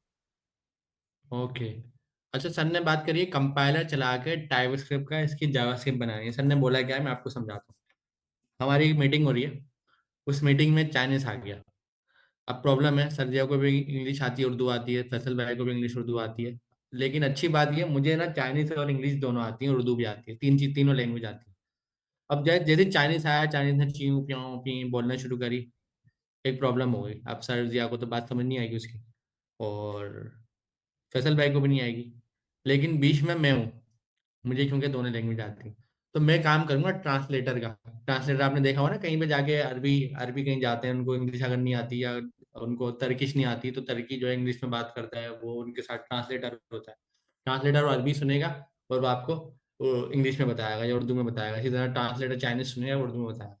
ओके। अच्छा, सर ने बात करी कंपाइलर चला के टाइपस्क्रिप्ट का इसकी जावास्क्रिप्ट बनानी है। सर ने बोला क्या है, मैं आपको समझाता हूँ। हमारी एक मीटिंग हो रही है, उस मीटिंग में चाइनीस आ गया। अब प्रॉब्लम है, सर्दियों को भी इंग्लिश आती है, उर्दू आती है, फैसल भाई को भी इंग्लिश उर्दू आती है। लेकिन अच्छी बात ये, मुझे ना चाइनीस और इंग्लिश दोनों आती है, उर्दू भी आती है, तीन चीज, तीनों लैंग्वेज आती है। अब जैसे जैसे चाइनीस आया, चाइनीस ने च्यू प्यों पी बोलना शुरू करी, एक प्रॉब्लम हो गई। अब सर जिया को तो बात समझ नहीं आएगी उसकी, और फैसल भाई को भी नहीं आएगी। लेकिन बीच में मैं हूँ, मुझे क्योंकि दोनों लैंग्वेज आती है, तो मैं काम करूंगा ट्रांसलेटर का। ट्रांसलेटर आपने देखा हो ना, कहीं पे जाके अरबी अरबी कहीं जाते हैं, उनको इंग्लिश अगर नहीं आती, या उनको तर्किश नहीं आती, तो तर्की जो है इंग्लिश में बात करता है, वो उनके साथ ट्रांसलेटर होता है। ट्रांसलेटर वो अरबी सुनेगा और वो आपको इंग्लिश में बताएगा या उर्दू में बताएगा। इसी तरह ट्रांसलेटर चाइनीज सुनेगा, उर्दू में बताएगा।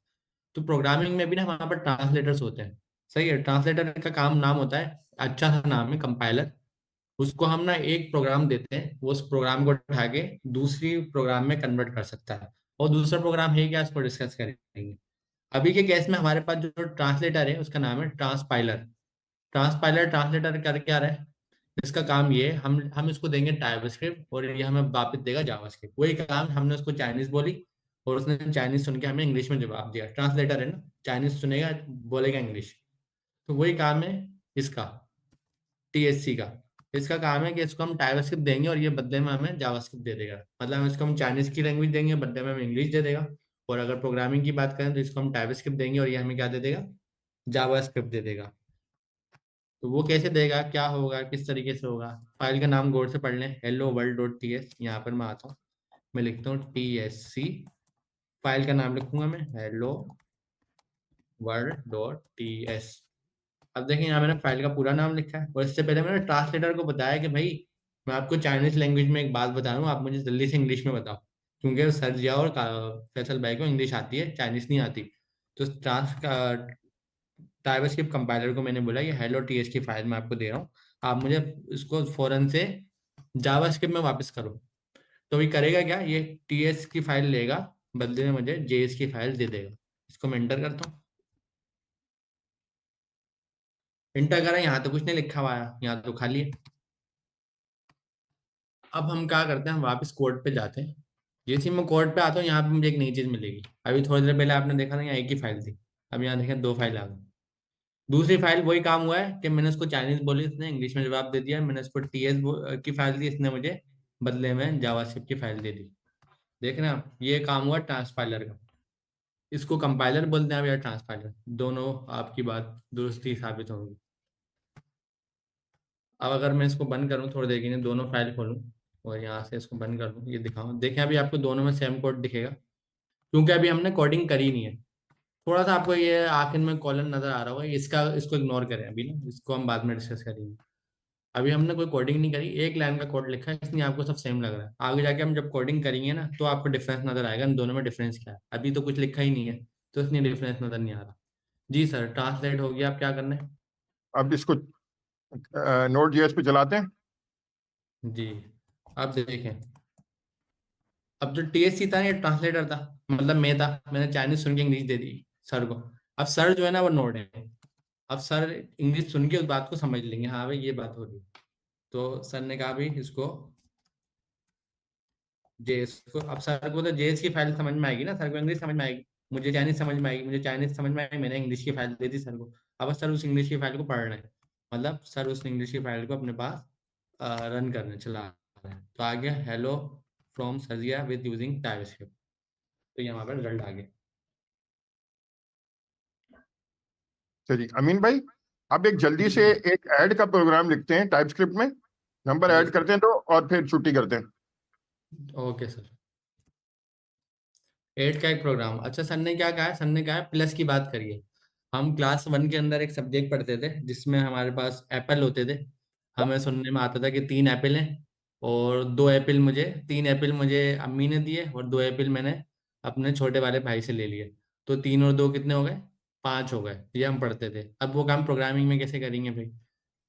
तो प्रोग्रामिंग में भी ना वहाँ पर ट्रांसलेटर्स होते हैं। सही है, ट्रांसलेटर का काम नाम होता है, अच्छा सा नाम है, कंपाइलर। उसको हम ना एक प्रोग्राम देते हैं, वो उस प्रोग्राम को उठा के दूसरी प्रोग्राम में कन्वर्ट कर सकता है। और दूसरा प्रोग्राम है क्या, इसको डिस्कस करेंगे। अभी के केस में हमारे पास जो ट्रांसलेटर है उसका नाम है ट्रांसपाइलर। ट्रांसपाइलर ट्रांसलेटर कर क्या रहा है, इसका काम ये है, हम इसको देंगे टाइपस्क्रिप्ट और ये हमें वापस देगा जावास्क्रिप्ट। वही काम, हमने उसको चाइनीज बोली और उसने चाइनीज सुन के हमें इंग्लिश में जवाब दिया। ट्रांसलेटर है ना, चाइनीज सुनेगा, बोलेगा इंग्लिश। तो वही काम है इसका, टीएससी का। इसका काम है कि इसको हम टाइपस्क्रिप्ट देंगे और ये बदले में हमें जावास्क्रिप्ट दे देगा। मतलब हम इसको हम चाइनीज की लैंग्वेज देंगे, बदले में हमें इंग्लिश दे देगा। और अगर प्रोग्रामिंग की बात करें तो इसको हम टाइपस्क्रिप्ट देंगे और ये हमें क्या दे देगा, जावास्क्रिप्ट दे देगा। तो वो कैसे देगा, क्या होगा, किस तरीके से होगा। फाइल का नाम गौर से पढ़ लें, hello world dot T S. यहाँ पर मैं आता हूँ, मैं लिखता हूँ TSC, फाइल का नाम लिखूंगा मैं हेलो वर्ल्ड डॉट TS। अब देखिए, यहाँ मैंने फाइल का पूरा नाम लिखा है, और इससे पहले मैंने ट्रांसलेटर को बताया कि भाई मैं आपको चाइनीज लैंग्वेज में एक बात बता रहा हूँ, आप मुझे जल्दी से इंग्लिश में बताओ, क्योंकि सर जिया और फैसल भाई को इंग्लिश आती है, चाइनीज नहीं आती। तो टाइपस्क्रिप्ट कंपाइलर को मैंने बोला, ये हेलो TS की फाइल मैं आपको दे रहा हूँ, आप मुझे इसको फौरन से जावास्क्रिप्ट में वापस करो। तो ये करेगा क्या, ये TS की फाइल लेगा, बदले में मुझे JS की फाइल दे देगा। इसको मैं एंटर करता हूँ, एंटर करा, यहाँ तो कुछ नहीं लिखा हुआ है, यहाँ तो खाली है। अब हम क्या करते हैं, हम वापस कोड पे जाते हैं। जैसे ही मैं कोड पे आता हूँ, यहाँ पे मुझे एक नई चीज मिलेगी। अभी थोड़ी देर पहले आपने देखा था यहाँ एक ही फाइल थी, अब यहाँ देखें दो फाइल आ गई। दूसरी फाइल वही काम हुआ है कि मैंने उसको चाइनीज बोली, इसने इंग्लिश में जवाब दे दिया। मैंने उसको TS की फाइल दी, इसने मुझे बदले में जावास्क्रिप्ट की फाइल दे दी। देख रहे हैं आप, ये काम हुआ ट्रांसपाइलर का। इसको कंपाइलर बोलते हैं अब या ट्रांसपाइलर, दोनों आपकी बात दुरुस्त ही साबित होंगी। अब अगर मैं इसको बंद करूं थोड़ी देर के लिए, दोनों फाइल खोलूं, और यहाँ से इसको बंद कर दूँ, ये दिखाऊँ। देखें अभी आपको दोनों में सेम कोड दिखेगा, क्योंकि अभी हमने कोडिंग करी नहीं है। थोड़ा सा आपको ये आखिर में कॉलन नजर आ रहा होगा, इसको इग्नोर करें अभी ना, इसको हम बाद में डिस्कस करेंगे। अभी हमने कोई कोडिंग नहीं करी, एक लाइन का कोड लिखा है, इसलिए आपको सब सेम लग रहा है। आगे जाके हम जब कोडिंग करेंगे ना, तो आपको डिफरेंस नजर आएगा इन दोनों में डिफरेंस क्या है। अभी तो कुछ लिखा ही नहीं है, तो इसलिए डिफरेंस नजर नहीं आ रहा। जी सर, ट्रांसलेट हो गया, आप क्या करना है? अब इसको नोड जेएस पे चलाते हैं। जी, आप देखें, अब जो टीएससी था ये ट्रांसलेटर था, मतलब मैं था, मैंने चाइनीज सुन के इंग्लिश दे दी सर को। अब सर जो है ना वो नोड है। अब सर इंग्लिश सुन के उस बात को समझ लेंगे, हाँ भाई ये बात हो रही है। तो सर ने कहा भाई इसको जेएस को, अब सर को तो जेएस की फाइल समझ में आएगी ना, सर को इंग्लिश समझ में आएगी, मुझे चाइनीज समझ में आएगी, मुझे चाइनीज समझ में आएगी, मैंने इंग्लिश की फाइल दे दी सर को। अब सर उस इंग्लिश की फाइल को पढ़ रहे हैं, मतलब सर उस इंग्लिश की फाइल को अपने पास रन करने चला रहे हैं। तो आ गया हेलो फ्रॉम सर्जिया विद यूजिंग टाइपस्क्रिप्ट, तो यहाँ पर रिजल्ट आ गया। चलिए अमीन भाई, अब एक जल्दी जी से एक ऐड का प्रोग्राम लिखते हैं टाइपस्क्रिप्ट में, नंबर जी ऐड करते हैं तो, और फिर छुट्टी करते हैं। Okay sir. 8 का एक प्रोग्राम, अच्छा सर ने क्या कहा है, सर ने कहा है प्लस की बात करिए। हम क्लास 1 के अंदर एक सब्जेक्ट पढ़ते थे जिसमें हमारे पास एप्पल होते थे। हमें सुनने में आता था कि 3 एप्पल हैं, और 2 एप्पल मुझे, 3 एप्पल मुझे अम्मी ने दिए, और 2 एप्पल मैंने अपने छोटे वाले भाई से ले लिए। तो 3 और 2 कितने हो गए? 5 हो गए, ये हम पढ़ते थे। अब वो काम प्रोग्रामिंग में कैसे करेंगे भाई?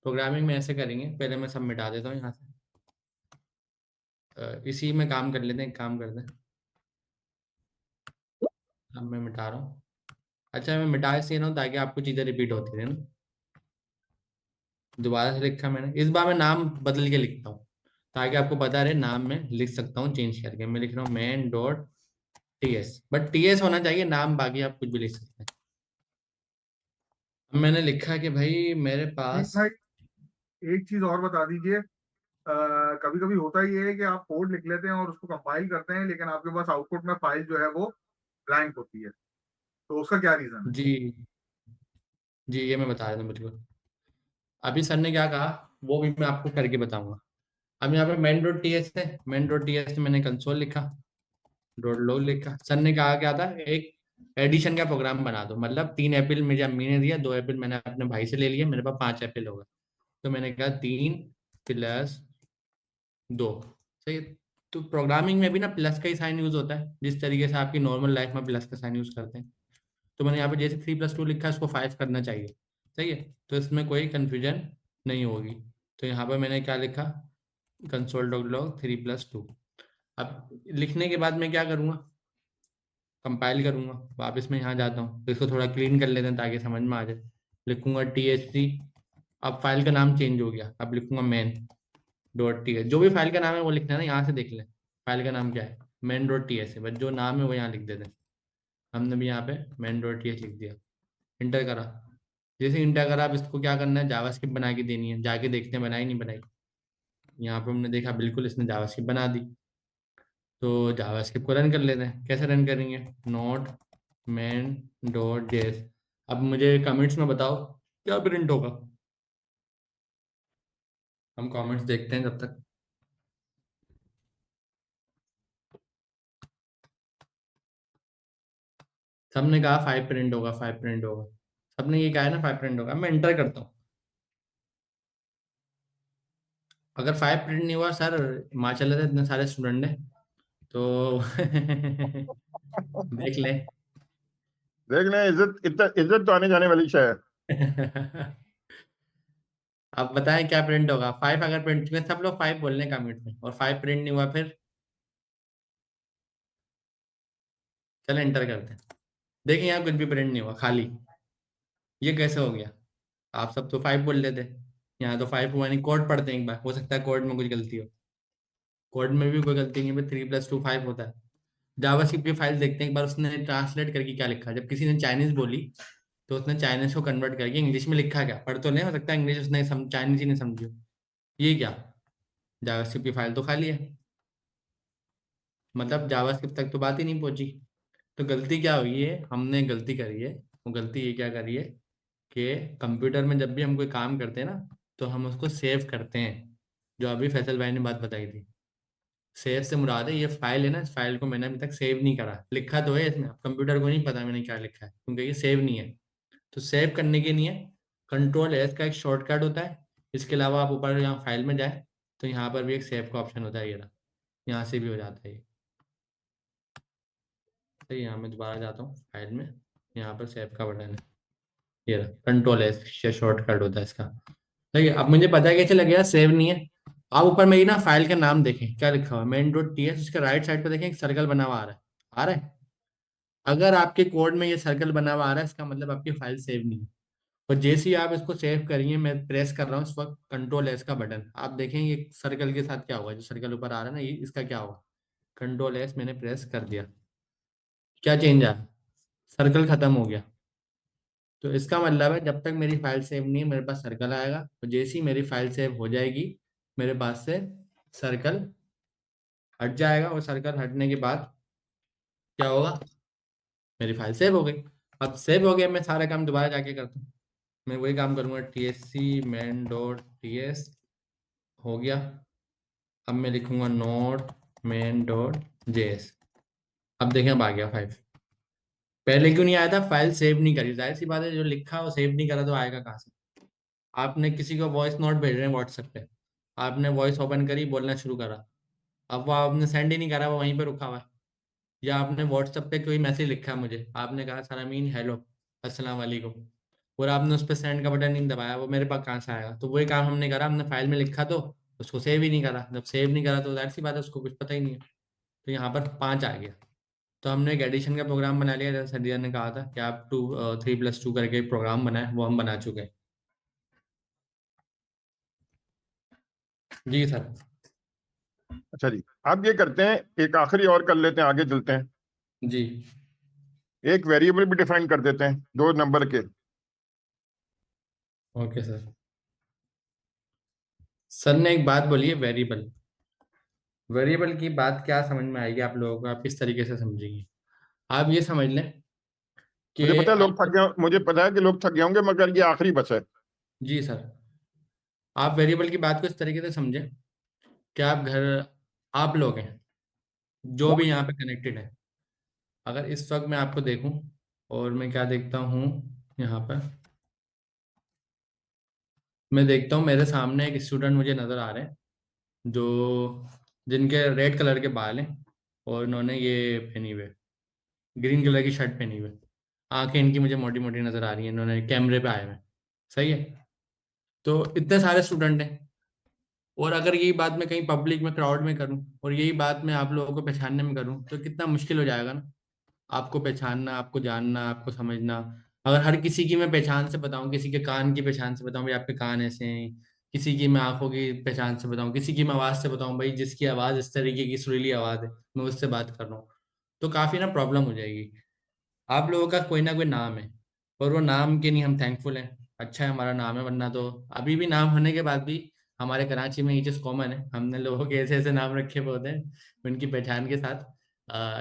प्रोग्रामिंग में ऐसे करेंगे, पहले मैं सब मिटा देता हूँ यहाँ से। इसी में काम कर लेते हैं, एक काम करते हैं, अब मैं मिटा रहा हूँ। अच्छा मैं मिटा इसलिए रहा हूँ ताकि आपको चीज़ें रिपीट होती रहे ना। दोबारा से लिखा मैंने, इस बार मैं नाम बदल के लिखता हूँ ताकि आपको पता रहे, नाम में लिख सकता हूँ चेंज करके। मैं लिख रहा हूँ main dot TS, but TS होना चाहिए नाम, बाकी आप कुछ भी लिख सकते हैं। अब मैंने लिखा कि भाई मेरे ठीक पास, भाई, एक चीज और बता दीजिए। कभी कभी होता ये है कि आप कोड लिख लेते हैं और उसको कंपाइल करते हैं, लेकिन आपके पास आउटपुट में फाइल जो है वो ब्लैंक होती है, तो उसका क्या रीजन है? जी जी ये मैं बता देता हूँ बिल्कुल। अभी सर ने क्या कहा वो भी मैं आपको करके बताऊंगा। अब यहाँ पे मैन डॉट टीएस है, मैन डॉट टीएस में मैंने कंसोल लिखा, डॉट लॉग लिखा। सर ने कहा क्या था, एक एडिशन का प्रोग्राम बना दो, मतलब 3 एप्पल मुझे अम्मी ने दिया, 2 एप्पल मैंने अपने भाई से ले लिए, मेरे पास 5 एप्पल हो गए। तो मैंने कहा 3 + 2, सही है। तो प्रोग्रामिंग में भी ना प्लस का ही साइन यूज होता है, जिस तरीके से आपकी नॉर्मल लाइफ में प्लस का साइन यूज करते हैं। तो मैंने यहाँ पे जैसे 3 + 2 लिखा है, उसको 5 करना चाहिए, सही है। तो इसमें कोई कंफ्यूजन नहीं होगी। तो यहाँ पर मैंने क्या लिखा, कंसोल डॉट लॉग 3 + 2। अब लिखने के बाद मैं क्या करूँगा, कंपाइल करूँगा, वापस मैं यहाँ जाता हूँ, तो इसको थोड़ा क्लीन कर लेते हैं ताकि समझ में आ जाए। लिखूंगा THC, अब फाइल का नाम चेंज हो गया, अब लिखूंगा मैन डॉट टी एस। जो भी फाइल का नाम है वो लिखना है ना, यहाँ से देख लें फाइल का नाम क्या है, मैन डॉट टी एस है, बस जो नाम है वो यहाँ लिख देते हैं। हमने भी यहाँ पे मैन डॉट टी एस लिख दिया, इंटर करा। जैसे इंटर करा, अब इसको क्या करना है, जावास्क्रिप्ट बना के देनी है, जाके देखते हैं बनाई नहीं बनाई। यहाँ पे हमने देखा बिल्कुल इसने जावास्क्रिप्ट बना दी। तो जावास्क्रिप्ट को रन कर लेते हैं, कैसे रन करेंगे, नोट मैन डॉट जेएस। अब मुझे कमेंट्स में बताओ क्या प्रिंट होगा, हम कमेंट्स देखते हैं जब तक। सबने कहा 5 प्रिंट होगा, 5 प्रिंट होगा, सबने ये कहा है ना 5 प्रिंट होगा। मैं एंटर करता हूँ, अगर 5 प्रिंट नहीं हुआ सर, हिमाचल से इतने सारे स्टूडेंट हैं तो देख ले। देख लें, इज्जत इज्जत तो आने जाने वाली शय है। अब बताएं क्या प्रिंट होगा। 5 अगर प्रिंट, सब लोग 5 बोलने का कमेंट में, और 5 प्रिंट नहीं हुआ फिर, चलो एंटर करते हैं। देखिए यहाँ कुछ भी प्रिंट नहीं हुआ, खाली। ये कैसे हो गया? आप सब तो 5 बोल लेते, यहाँ तो 5 हुआ नहीं। कोड पढ़ते हैं एक बार, हो सकता है कोड में कुछ गलती हो। कोड में भी कोई गलती नहीं है, 3 + 2 5 होता है। जावास्क्रिप्ट की फाइल देखते हैं एक बार, उसने ट्रांसलेट करके क्या लिखा। जब किसी ने चाइनीज बोली तो उसने चाइनीज को कन्वर्ट करके इंग्लिश में लिखा, क्या पढ़ तो नहीं, हो सकता है इंग्लिश उसने चाइनीज ही नहीं समझी हो। ये क्या, जावास्क्रिप्ट की फाइल तो खाली है, मतलब जावास्क्रिप्ट तक तो बात ही नहीं पहुंची। तो गलती क्या हुई है, हमने गलती करी है। वो गलती ये क्या करी है कि कंप्यूटर में जब भी हम कोई काम करते हैं ना, तो हम उसको सेव करते हैं, जो अभी फैसल भाई ने बात बताई थी। सेव से मुराद है ये फाइल है ना, इस फाइल को मैंने अभी तक सेव नहीं करा, लिखा तो है इसमें, कंप्यूटर को नहीं पता मैंने क्या लिखा है क्योंकि ये सेव नहीं है। तो सेव करने के लिए कंट्रोल एस का एक शॉर्टकट होता है। इसके अलावा आप ऊपर यहाँ फाइल में जाए तो यहाँ पर भी एक सेव का ऑप्शन होता है, ये रहा, यहाँ से भी हो जाता है ये। सही, यहाँ मैं दोबारा जाता हूँ फाइल में, यहाँ पर सेव का बटन है, ये रहा, कंट्रोल एस शॉर्टकट होता है इसका। ठीक है, अब मुझे पता है कैसे लगेगा सेव नहीं है। आप ऊपर मेरी ना फाइल का नाम देखें क्या लिखा हुआ है, main.ts, उसके राइट साइड पे देखें एक सर्कल बना हुआ आ रहा है। अगर आपके कोड में ये सर्कल बना हुआ आ रहा है इसका मतलब आपकी फाइल सेव नहीं है। और जैसे ही आप इसको सेव करिए, मैं प्रेस कर रहा हूँ इस वक्त कंट्रोल एस का बटन, आप देखेंगे ये सर्कल के साथ क्या हुआ, जो सर्कल ऊपर आ रहा है ना, ये इसका क्या हुआ, कंट्रोल एस मैंने प्रेस कर दिया, क्या चेंज आया, सर्कल खत्म हो गया। तो इसका मतलब है जब तक मेरी फाइल सेव नहीं है मेरे पास सर्कल आएगा, और जैसे ही मेरी फाइल सेव हो जाएगी मेरे पास से सर्कल हट जाएगा, और सर्कल हटने के बाद क्या होगा, मेरी फाइल सेव हो गई। अब सेव हो गया, मैं सारा काम दोबारा जाके करता हूँ, मैं वही काम करूँगा, tsc main.ts हो गया। अब मैं लिखूंगा नोट main.js, अब देखें अब आ गया फाइल। पहले क्यों नहीं आया था, फाइल सेव नहीं करी, जाहिर सी बात है जो लिखा वो सेव नहीं करा तो आएगा कहाँ से। आपने किसी को वॉइस नोट भेज रहे हैं व्हाट्सएप पे, आपने वॉइस ओपन करी, बोलना शुरू करा, अब वो आपने सेंड ही नहीं करा, वो वहीं पे रुका हुआ है। या आपने व्हाट्सएप पे कोई मैसेज लिखा है मुझे, आपने कहा सलामीन हेलो अस्सलाम वालेकुम, और आपने उस पर सेंड का बटन नहीं दबाया, वो मेरे पास कहाँ से आएगा। तो वही काम हमने करा, हमने फाइल में लिखा तो उसको सेव ही नहीं करा, जब सेव नहीं करा तो जाहिर सी बात है उसको कुछ पता ही नहीं है। तो यहाँ पर 5 आ गया। तो हमने एक एडिशन का प्रोग्राम बना लिया, जैसे सर ने कहा था कि आप 3+2 करके एक प्रोग्राम बनाए, वो हम बना चुके हैं। जी सर। अच्छा जी, अब ये करते हैं, एक आखिरी और कर लेते हैं, आगे चलते हैं। जी एक वेरिएबल भी डिफाइन कर देते हैं 2 नंबर के। Okay sir. सर ने एक बात बोली है वेरिएबल, वेरिएबल की बात क्या समझ में आएगी आप लोगों को, आप किस तरीके से समझेंगे। आप ये समझ लें कि मुझे पता है लोग आप, थक गए, मुझे पता है कि लोग थक गए होंगे, मगर ये आखिरी बस है। जी सर, आप वेरिएबल की बात को इस तरीके से समझें कि आप घर, आप लोग हैं जो भी यहाँ पे कनेक्टेड है। अगर इस वक्त मैं आपको देखूं और मैं क्या देखता हूँ यहाँ पर, मैं देखता हूँ मेरे सामने एक स्टूडेंट मुझे नज़र आ रहे हैं जो, जिनके रेड कलर के बाल हैं और इन्होंने ये पहनी हुई है, ग्रीन कलर की शर्ट पहनी हुई है, आंखें इनकी मुझे मोटी मोटी नज़र आ रही हैं, इन्होंने कैमरे पे आए हुए हैं। सही है, तो इतने सारे स्टूडेंट हैं, और अगर यही बात मैं कहीं पब्लिक में क्राउड में करूं और यही बात मैं आप लोगों को पहचानने में करूं तो कितना मुश्किल हो जाएगा ना, आपको पहचानना, आपको जानना, आपको समझना। अगर हर किसी की मैं पहचान से बताऊं, किसी के कान की पहचान से बताऊं भाई आपके कान ऐसे हैं, किसी की मैं आंखों की पहचान से बताऊं, किसी की मैं आवाज़ से बताऊं भाई जिसकी आवाज़ इस तरीके की सुरीली आवाज़ है मैं उससे बात कर रहा हूँ, तो काफ़ी ना प्रॉब्लम हो जाएगी। आप लोगों का कोई ना कोई नाम है, और वो नाम के लिए हम थैंकफुल हैं, अच्छा है हमारा नाम है, वरना तो अभी भी नाम होने के बाद भी हमारे कराची में ये चीज़ कॉमन है, हमने लोगों के ऐसे ऐसे नाम रखे हुए होते हैं उनकी पहचान के साथ,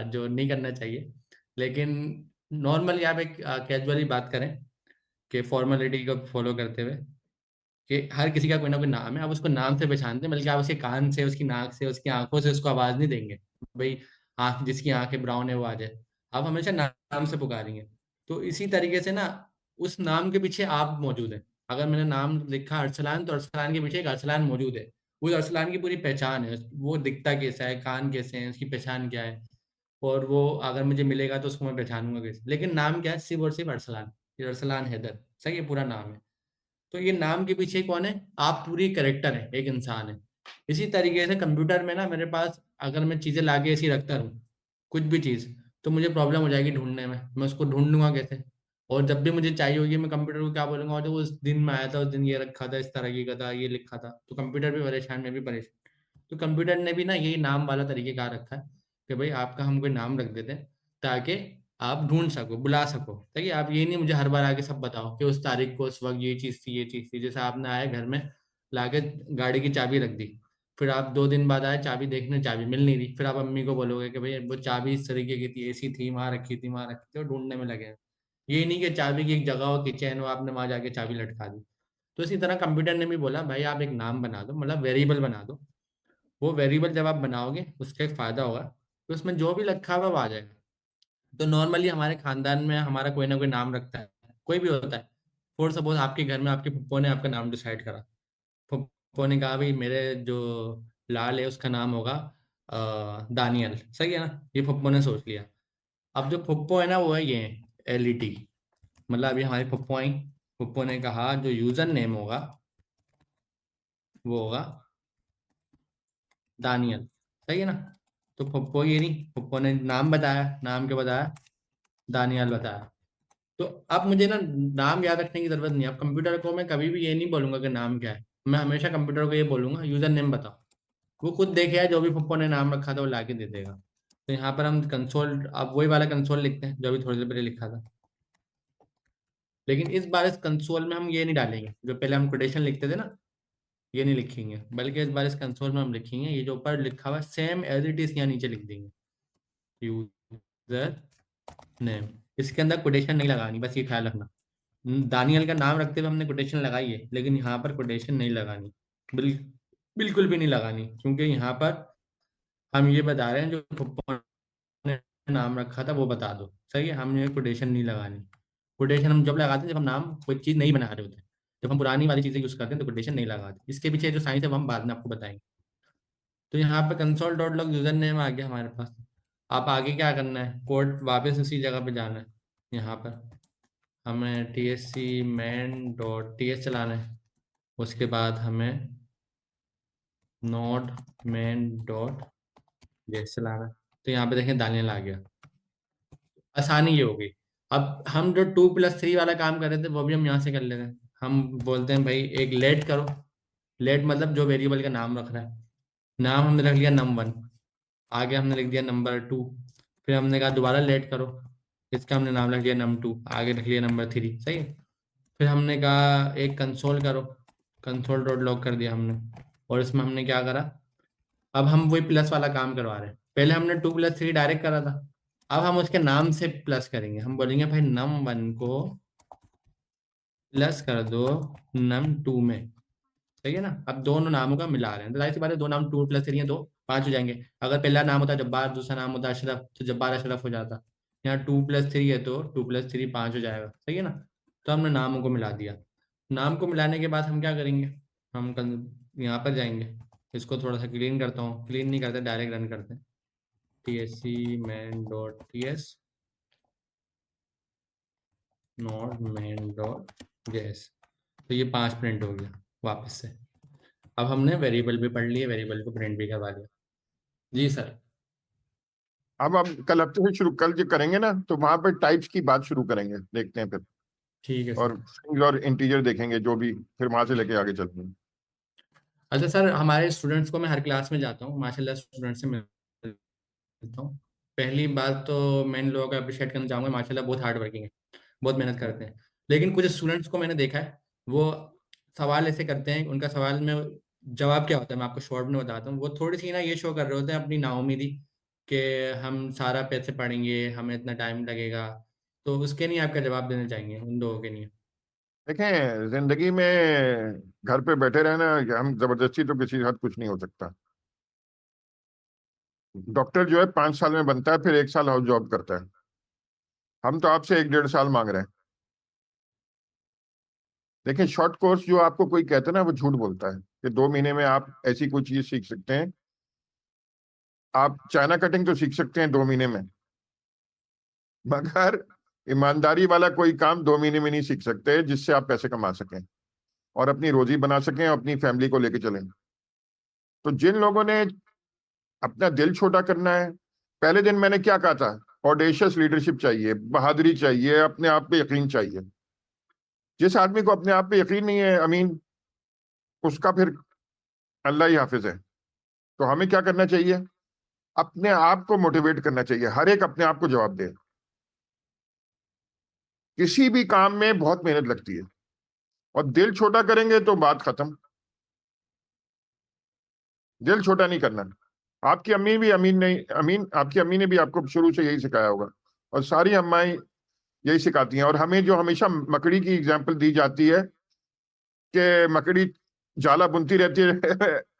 जो नहीं करना चाहिए। लेकिन नॉर्मली आप एक कैजुअली बात करें कि फॉर्मेलिटी को फॉलो करते हुए कि हर किसी का कोई ना कोई नाम है, आप उसको नाम से पहचानते हैं, बल्कि आप उसके कान से, उसकी नाक से, उसकी आंखों से उसको आवाज़ नहीं देंगे भाई आंख, जिसकी आंखें ब्राउन है वो आ जाए, आप हमेशा नाम से पुकारेंगे। तो इसी तरीके से ना उस नाम के पीछे आप मौजूद हैं। अगर मैंने नाम लिखा अरसलान तो अरसलान के पीछे एक अरसलान मौजूद है, उस अरसलान की पूरी पहचान है, वो दिखता कैसा है, कान कैसे हैं, उसकी पहचान क्या है, और वो अगर मुझे मिलेगा तो उसको मैं पहचानूंगा कैसे। लेकिन नाम क्या है, सिर्फ और सिर्फ अरसलान, ये अरसलान हैदर, सही है, पूरा नाम है। तो ये नाम के पीछे कौन है, आप पूरी करेक्टर है, एक इंसान है। इसी तरीके से कंप्यूटर में ना मेरे पास अगर मैं चीज़ें लाके ऐसी रखता रहूँ, कुछ भी चीज़, तो मुझे प्रॉब्लम हो जाएगी ढूंढने में, मैं उसको ढूंढूंगा कैसे। और जब भी मुझे चाहिए होगी मैं कंप्यूटर को क्या बोलूंगा, जो उस दिन में आया था उस दिन ये रखा था, इस तरह का था, ये लिखा था, तो कंप्यूटर भी परेशान, मैं भी परेशान। तो कंप्यूटर ने भी ना यही नाम वाला तरीके कार रखा है कि भाई आपका हम कोई नाम रख देते हैं ताकि आप ढूंढ सको, बुला सको, ताकि आप ये नहीं मुझे हर बार आके सब बताओ कि उस तारीख को उस वक्त ये चीज़ थी, ये चीज़ थी। जैसे आपने आए घर में लाके गाड़ी की चाबी रख दी, फिर आप 2 दिन बाद आए चाबी देखने, चाबी मिल नहीं रही, फिर आप अम्मी को बोलोगे कि भाई वो चाबी इस तरीके की थी, ऐसी थी, वहाँ रखी थी, वहाँ रखी थी, और ढूंढने में लगे हैं। ये नहीं कि चाबी की एक जगह हो, किचन हो, आपने वहाँ जाके चाबी लटका दी। तो इसी तरह कंप्यूटर ने भी बोला भाई आप एक नाम बना दो, मतलब वेरिएबल बना दो, वो वेरिएबल जब आप बनाओगे उसका एक फायदा होगा तो उसमें जो भी लिखा हुआ वो आ जाएगा। तो नॉर्मली हमारे खानदान में हमारा कोई ना कोई नाम रखता है, कोई भी होता है। फॉर सपोज आपके घर में आपके पप्पो ने आपका नाम डिसाइड करा, पप्पो ने कहा भाई मेरे जो लाल है उसका नाम होगा दानियल, सही है ना, ये पप्पो ने सोच लिया। अब जो पप्पो है ना वो है ये LET, मतलब अभी हमारी पप्पो आई, पप्पो ने कहा जो यूजर नेम होगा वो होगा दानियल, सही है ना। तो पप्पो ये नहीं, पप्पो ने नाम बताया, नाम के बताया दानियल बताया। तो अब मुझे ना नाम याद रखने की जरूरत नहीं है। अब कंप्यूटर को मैं कभी भी ये नहीं बोलूंगा कि नाम क्या है, मैं हमेशा कंप्यूटर को ये बोलूंगा यूजर नेम बताओ। वो खुद देखेगा जो भी पप्पो ने नाम रखा था वो लाके दे देगा। तो यहाँ पर हम कंसोल, अब वही वाला कंसोल लिखते हैं जो अभी थोड़ी देर पहले लिखा था, लेकिन इस बार इस कंसोल में हम ये नहीं डालेंगे जो पहले हम कोटेशन लिखते थे ना, ये नहीं लिखेंगे, बल्कि इस बार इस कंसोल में हम लिखेंगे ये जो ऊपर लिखा हुआ सेम एज इट इज यहाँ नीचे लिख देंगे यूजर नेम। इसके अंदर कोटेशन नहीं लगानी, बस ये ख्याल रखना। दानियल का नाम रखते हुए हमने कोटेशन लगाई है, लेकिन यहाँ पर कोटेशन नहीं लगानी, बिल, बिल्कुल भी नहीं लगानी, क्योंकि यहाँ पर हम ये बता रहे हैं जो पप्पा ने नाम रखा था वो बता दो, सही है। हमने कोटेशन नहीं लगानी। कोटेशन हम जब लगाते हैं जब हम नाम कोई चीज़ नहीं बना रहे होते हैं, जब हम पुरानी वाली चीज़ें यूज़ करते हैं तो कोटेशन नहीं लगाते। इसके पीछे जो साइंस है वो हम बाद में आपको बताएंगे। तो यहाँ पे console dot log user name आ गया हमारे पास। आप आगे क्या करना है, कोड वापस उसी जगह पे जाना है। यहाँ पर हमें TSC main.ts चलाना है, उसके बाद हमें नोड main.js चलाना है। तो यहाँ पे देखें दानियल आ गया। आसानी ये हो गई। अब हम जो 2+3 वाला काम कर रहे थे वो भी हम यहाँ से कर लेते हैं। हम बोलते हैं भाई एक लेट करो, लेट मतलब जो वेरिएबल का नाम रख रहा है, नाम हमने रख लिया num1, आगे हमने लिख दिया num2, फिर हमने कहा दोबारा लेट करो, इसका हमने नाम रख दिया num2, आगे रख लिया num3, सही है। फिर हमने कहा एक कंसोल करो, कंसोल डॉट लॉग कर दिया हमने, और इसमें हमने क्या करा, अब हम वही प्लस वाला काम करवा रहे हैं। पहले हमने 2+3 डायरेक्ट करा था, अब हम उसके नाम से प्लस करेंगे। हम बोलेंगे भाई num1 को प्लस कर दो num2 में, सही है ना। अब दोनों नामों का मिला रहे हैं तो जाहिर सी बात है दो नाम 2+3 है, 5 हो जाएंगे। अगर पहला नाम होता जब्बार, दूसरा नाम होता अशरफ, तो जब्बार अशरफ हो जाता। यहाँ 2+3 है तो 2+3 5 हो जाएगा, सही है ना। तो हमने नामों को मिला दिया। नाम को मिलाने के बाद हम क्या करेंगे, हम यहाँ पर जाएंगे, इसको थोड़ा सा क्लीन करता हूँ, क्लीन नहीं करते डायरेक्ट रन करते हैं। TSC main.ts नोड main.js, तो ये 5 प्रिंट हो गया वापस से। अब हमने वेरिएबल भी पढ़ लिए, वेरिएबल को प्रिंट भी करवा लिया। जी सर। अब हम कल हफ्ते से शुरू, कल जो करेंगे ना तो वहां पर टाइप्स की बात शुरू करेंगे, देखते हैं फिर, ठीक है और सर। स्ट्रिंग्स और इंटीजर देखेंगे जो भी, फिर वहां से लेके आगे चलते हैं। अच्छा सर, हमारे स्टूडेंट्स को मैं हर क्लास में जाता हूँ, माशाल्लाह स्टूडेंट्स से मिलता हूँ। पहली बात तो मैं इन लोगों को अप्रिशिएट करना चाहूँगा, माशाल्लाह बहुत हार्ड वर्किंग है, बहुत मेहनत करते हैं। लेकिन कुछ स्टूडेंट्स को मैंने देखा है, वो सवाल ऐसे करते हैं, उनका सवाल में जवाब क्या होता है मैं आपको शॉर्ट में बताता हूँ। वो थोड़ी सी ना ये शो कर रहे होते हैं अपनी नाउमीदी कि हम सारा पैसे पढ़ेंगे, हमें इतना टाइम लगेगा। तो उसके नहीं आपका जवाब देना चाहेंगे उन लोगों के लिए? देखें, जिंदगी में घर पे बैठे रहना, हम जबरदस्ती तो किसी के साथ कुछ नहीं हो सकता। डॉक्टर जो है 5 साल में बनता है, फिर 1 साल हाउस जॉब करता है। हम तो आपसे 1-1.5 साल मांग रहे हैं। देखिए, शॉर्ट कोर्स जो आपको कोई कहता है ना वो झूठ बोलता है कि 2 महीने में आप ऐसी कोई चीज सीख सकते हैं। आप चाइना कटिंग तो सीख सकते हैं 2 महीने में, मगर ईमानदारी वाला कोई काम 2 महीने में नहीं सीख सकते जिससे आप पैसे कमा सकें और अपनी रोजी बना सकें, अपनी फैमिली को लेके चलें। तो जिन लोगों ने अपना दिल छोटा करना है, पहले दिन मैंने क्या कहा था, ऑडेशियस लीडरशिप चाहिए, बहादुरी चाहिए, अपने आप पे यकीन चाहिए। जिस आदमी को अपने आप पे यकीन नहीं है अमीन, उसका फिर अल्लाह ही हाफिज है। तो हमें क्या करना चाहिए, अपने आप को मोटिवेट करना चाहिए। हर एक अपने आप को जवाब दे। किसी भी काम में बहुत मेहनत लगती है, और दिल छोटा करेंगे तो बात खत्म। दिल छोटा नहीं करना। आपकी अम्मी भी अमीन नहीं, अमीन आपकी अम्मी ने भी आपको शुरू से यही सिखाया होगा, और सारी अम्माएं यही सिखाती हैं। और हमें जो हमेशा मकड़ी की एग्जाम्पल दी जाती है कि मकड़ी जाला बुनती रहती है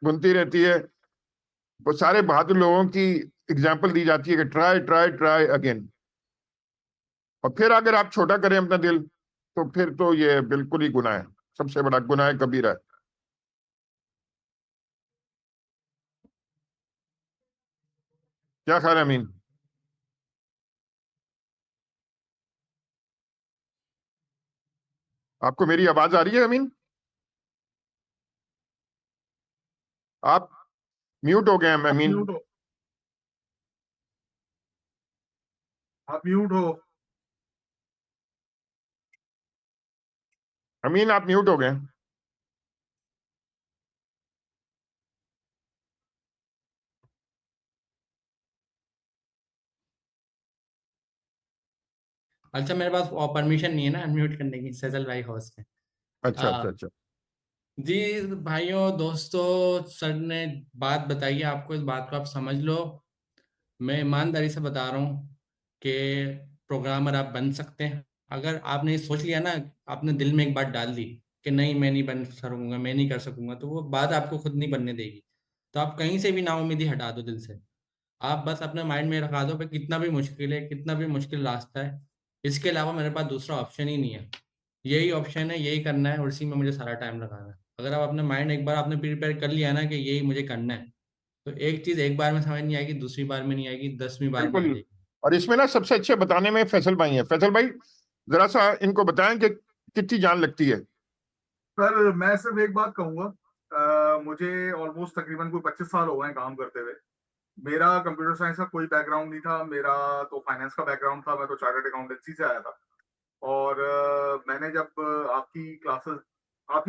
बुनती रहती है, वो सारे बहादुर लोगों की एग्जाम्पल दी जाती है कि ट्राई ट्राई ट्राई अगेन। और फिर अगर आप छोटा करें अपना दिल, तो फिर तो ये बिल्कुल ही गुनाह है, सबसे बड़ा गुनाह है, कबीरा है। क्या ख्याल है अमीन? आपको मेरी आवाज आ रही है अमीन? आप म्यूट हो गए हैं आप अमीन। म्यूट हो, आप म्यूट हो। अमीन आप म्यूट हो गए हैं। अच्छा, मेरे पास परमिशन नहीं है ना अनम्यूट करने की, सैजल भाई होस्ट है। अच्छा आ, अच्छा अच्छा। जी भाइयों दोस्तों, सर ने बात बताई है आपको, इस बात को आप समझ लो। मैं ईमानदारी से बता रहा हूँ कि प्रोग्रामर आप बन सकते हैं। अगर आपने ये सोच लिया ना, आपने दिल में एक बात डाल दी कि नहीं मैं नहीं बन सकूंगा, मैं नहीं कर सकूंगा, तो वो बात आपको खुद नहीं बनने देगी। तो आप कहीं से भी नाउम्मीदी हटा दो दिल से। आप बस अपने माइंड में रखा दो कि कितना भी मुश्किल है, कितना भी मुश्किल रास्ता है, इसके अलावा मेरे पास दूसरा ऑप्शन ही नहीं है। यही ऑप्शन है, यही करना है और इसी में मुझे सारा टाइम लगाना है। अगर आप अपने माइंड एक बार आपने प्रिपेयर कर लिया ना कि यही मुझे करना है, तो एक चीज एक बार में समझ नहीं आएगी, दूसरी बार में नहीं आएगी, 10वीं बार में आ बिल्कुल। जाएगी। और इसमें ना सबसे अच्छे बताने में फैसल भाई हैं। फैसल भाई जरा सा इनको बताएं कि कितनी जान लगती है। सर मैं सिर्फ एक बात कहूंगा, मुझे ऑलमोस्ट तकरीबन कोई 25 साल हो गए हैं काम करते हुए। मेरा कंप्यूटर साइंस का कोई बैकग्राउंड नहीं था, मेरा तो फाइनेंस का बैकग्राउंड था, मैं तो चार्टर्ड अकाउंटेंसी से आया था। और मैंने जब आपकी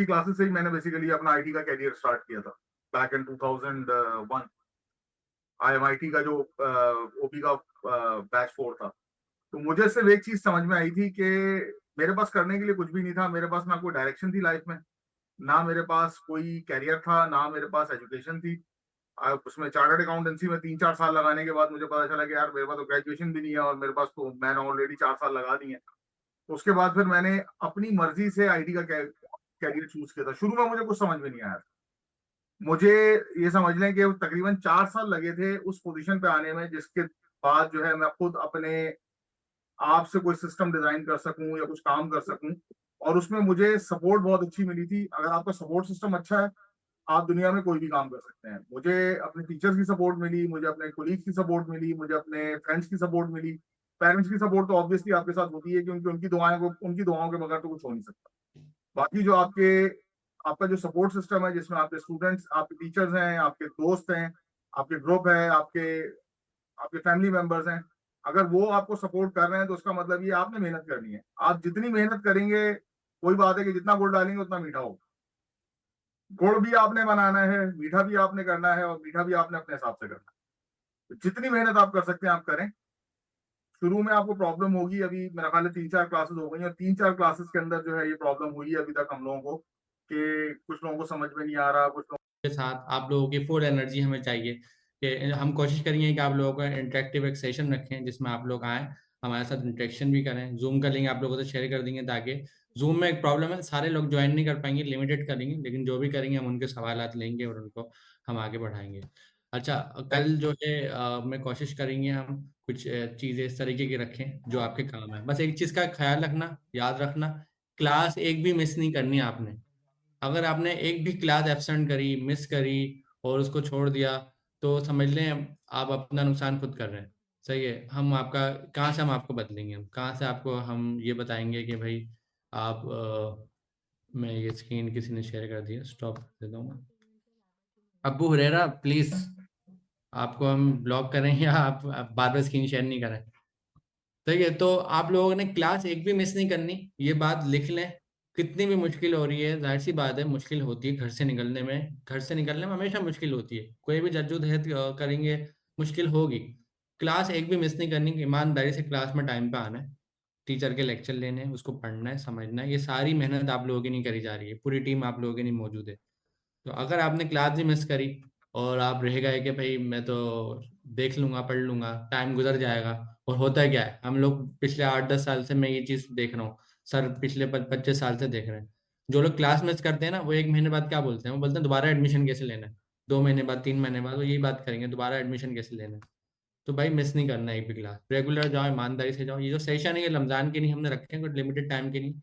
क्लासेस से ही मैंने बेसिकली अपना आईटी का कैरियर स्टार्ट किया था, बैक इन 2001। आईएमआईटी का जो ओपी का बैच 4 था। तो मुझे सिर्फ एक चीज समझ में आई थी कि मेरे पास करने के लिए कुछ भी नहीं था, मेरे पास ना कोई डायरेक्शन थी लाइफ में, ना मेरे पास कोई कैरियर था, ना मेरे पास एजुकेशन थी। उसमें चार्टर्ड अकाउंटेंसी में 3-4 साल लगाने के बाद मुझे पता चला कि यार मेरे पास तो ग्रेजुएशन भी नहीं है, और मेरे पास तो मैंने ऑलरेडी 4 साल लगा दिए हैं। तो उसके बाद फिर मैंने अपनी मर्जी से आईटी का कैरियर चूज किया था। शुरू में मुझे कुछ समझ में नहीं आया था। मुझे ये समझ लें कि तकरीबन 4 साल लगे थे उस पोजीशन पे आने में, जिसके बाद जो है मैं खुद अपने आप से कोई सिस्टम डिजाइन कर सकूं या कुछ काम कर सकूं। और उसमें मुझे सपोर्ट बहुत अच्छी मिली थी। अगर आपका सपोर्ट सिस्टम अच्छा है, आप दुनिया में कोई भी काम कर सकते हैं। मुझे अपने टीचर्स की सपोर्ट मिली, मुझे अपने कोलीग्स की सपोर्ट मिली, मुझे अपने फ्रेंड्स की सपोर्ट मिली। पेरेंट्स की सपोर्ट तो ऑब्वियसली आपके साथ होती है, क्योंकि उनकी दुआओं के बगैर तो कुछ हो नहीं सकता। बाकी जो आपका जो सपोर्ट सिस्टम है, जिसमें आपके स्टूडेंट्स, आपके टीचर्स हैं, आपके दोस्त हैं, आपके ग्रुप है, आपके आपके फैमिली मेंबर्स हैं, अगर वो आपको सपोर्ट कर रहे हैं तो उसका मतलब ये आपने मेहनत करनी है। आप जितनी मेहनत करेंगे, वही बात है कि जितना गुड़ डालेंगे उतना मीठा होगा। गुड़ भी आपने बनाना है, मीठा भी आपने करना है, और मीठा भी आपने अपने हिसाब से करना है। तो जितनी मेहनत आप कर सकते हैं आप करें। शुरू में आपको प्रॉब्लम होगी, अभी मेरा ख्याल है 3-4 क्लासेस हो गई, और 3-4 क्लासेस के अंदर जो है ये प्रॉब्लम हुई है अभी तक हम लोगों को, कि कुछ लोगों को समझ में नहीं आ रहा, कुछ लोगों के साथ आप लोगों की फुल एनर्जी हमें चाहिए कि हम कोशिश करेंगे कि आप लोगों का इंटरेक्टिव एक सेशन रखें जिसमें आप लोग आएँ, हमारे साथ इंटरेक्शन भी करें। जूम का लिंक आप लोगों से शेयर कर देंगे, ताकि जूम में एक प्रॉब्लम है, सारे लोग ज्वाइन नहीं कर पाएंगे, लिमिटेड करेंगे, लेकिन जो भी करेंगे हम उनके सवालात लेंगे और उनको हम आगे बढ़ाएंगे। अच्छा, कल जो है मैं कोशिश करेंगे हम कुछ चीज़ें इस तरीके की रखें जो आपके काम है। बस एक चीज़ का ख्याल रखना, याद रखना, क्लास एक भी मिस नहीं करनी आपने। अगर आपने एक भी क्लास एब्सेंट करी, मिस करी और उसको छोड़ दिया, तो समझ लें आप अपना नुकसान खुद कर रहे हैं। सही है, हम आपका कहाँ से हम आपको बदलेंगे, हम कहाँ से आपको हम ये बताएंगे कि भाई आप मैं ये स्क्रीन किसी ने शेयर कर दिया, स्टॉप दे दूंगा। अब्बू हुरैरा प्लीज, आपको हम ब्लॉक करें या आप बार बार स्क्रीन शेयर नहीं करें। ठीक है, तो आप लोगों ने क्लास एक भी मिस नहीं करनी, ये बात लिख लें। कितनी भी मुश्किल हो रही है, जाहिर सी बात है मुश्किल होती है, घर से निकलने में हमेशा मुश्किल होती है, कोई भी जद्दोजहद करेंगे मुश्किल होगी। क्लास एक भी मिस नहीं करनी, ईमानदारी से क्लास में टाइम पे आना है, टीचर के लेक्चर लेने हैं, उसको पढ़ना है, समझना है। ये सारी मेहनत आप लोगों की नहीं करी जा रही है, पूरी टीम आप लोगों की नहीं मौजूद है। तो अगर आपने क्लास भी मिस करी और आप रह गए कि भाई मैं तो देख लूंगा, पढ़ लूंगा, टाइम गुजर जाएगा, और होता है क्या है, हम लोग पिछले 8-10 साल से मैं ये चीज़ देख रहा हूँ, सर पिछले 25 साल से देख रहे हैं, जो लोग क्लास मिस करते हैं ना, वो एक महीने बाद क्या बोलते हैं, वो बोलते हैं दोबारा एडमिशन कैसे लेना है। 2 महीने बाद 3 महीने बाद वो यही बात करेंगे दोबारा एडमिशन कैसे लेना है। तो भाई मिस नहीं करना एक भी क्लास, रेगुलर जाओ, ईमानदारी से जाओ। ये जो सेशन है ये रमजान के नहीं हमने रखे हैं, कोई लिमिटेड टाइम के नहीं,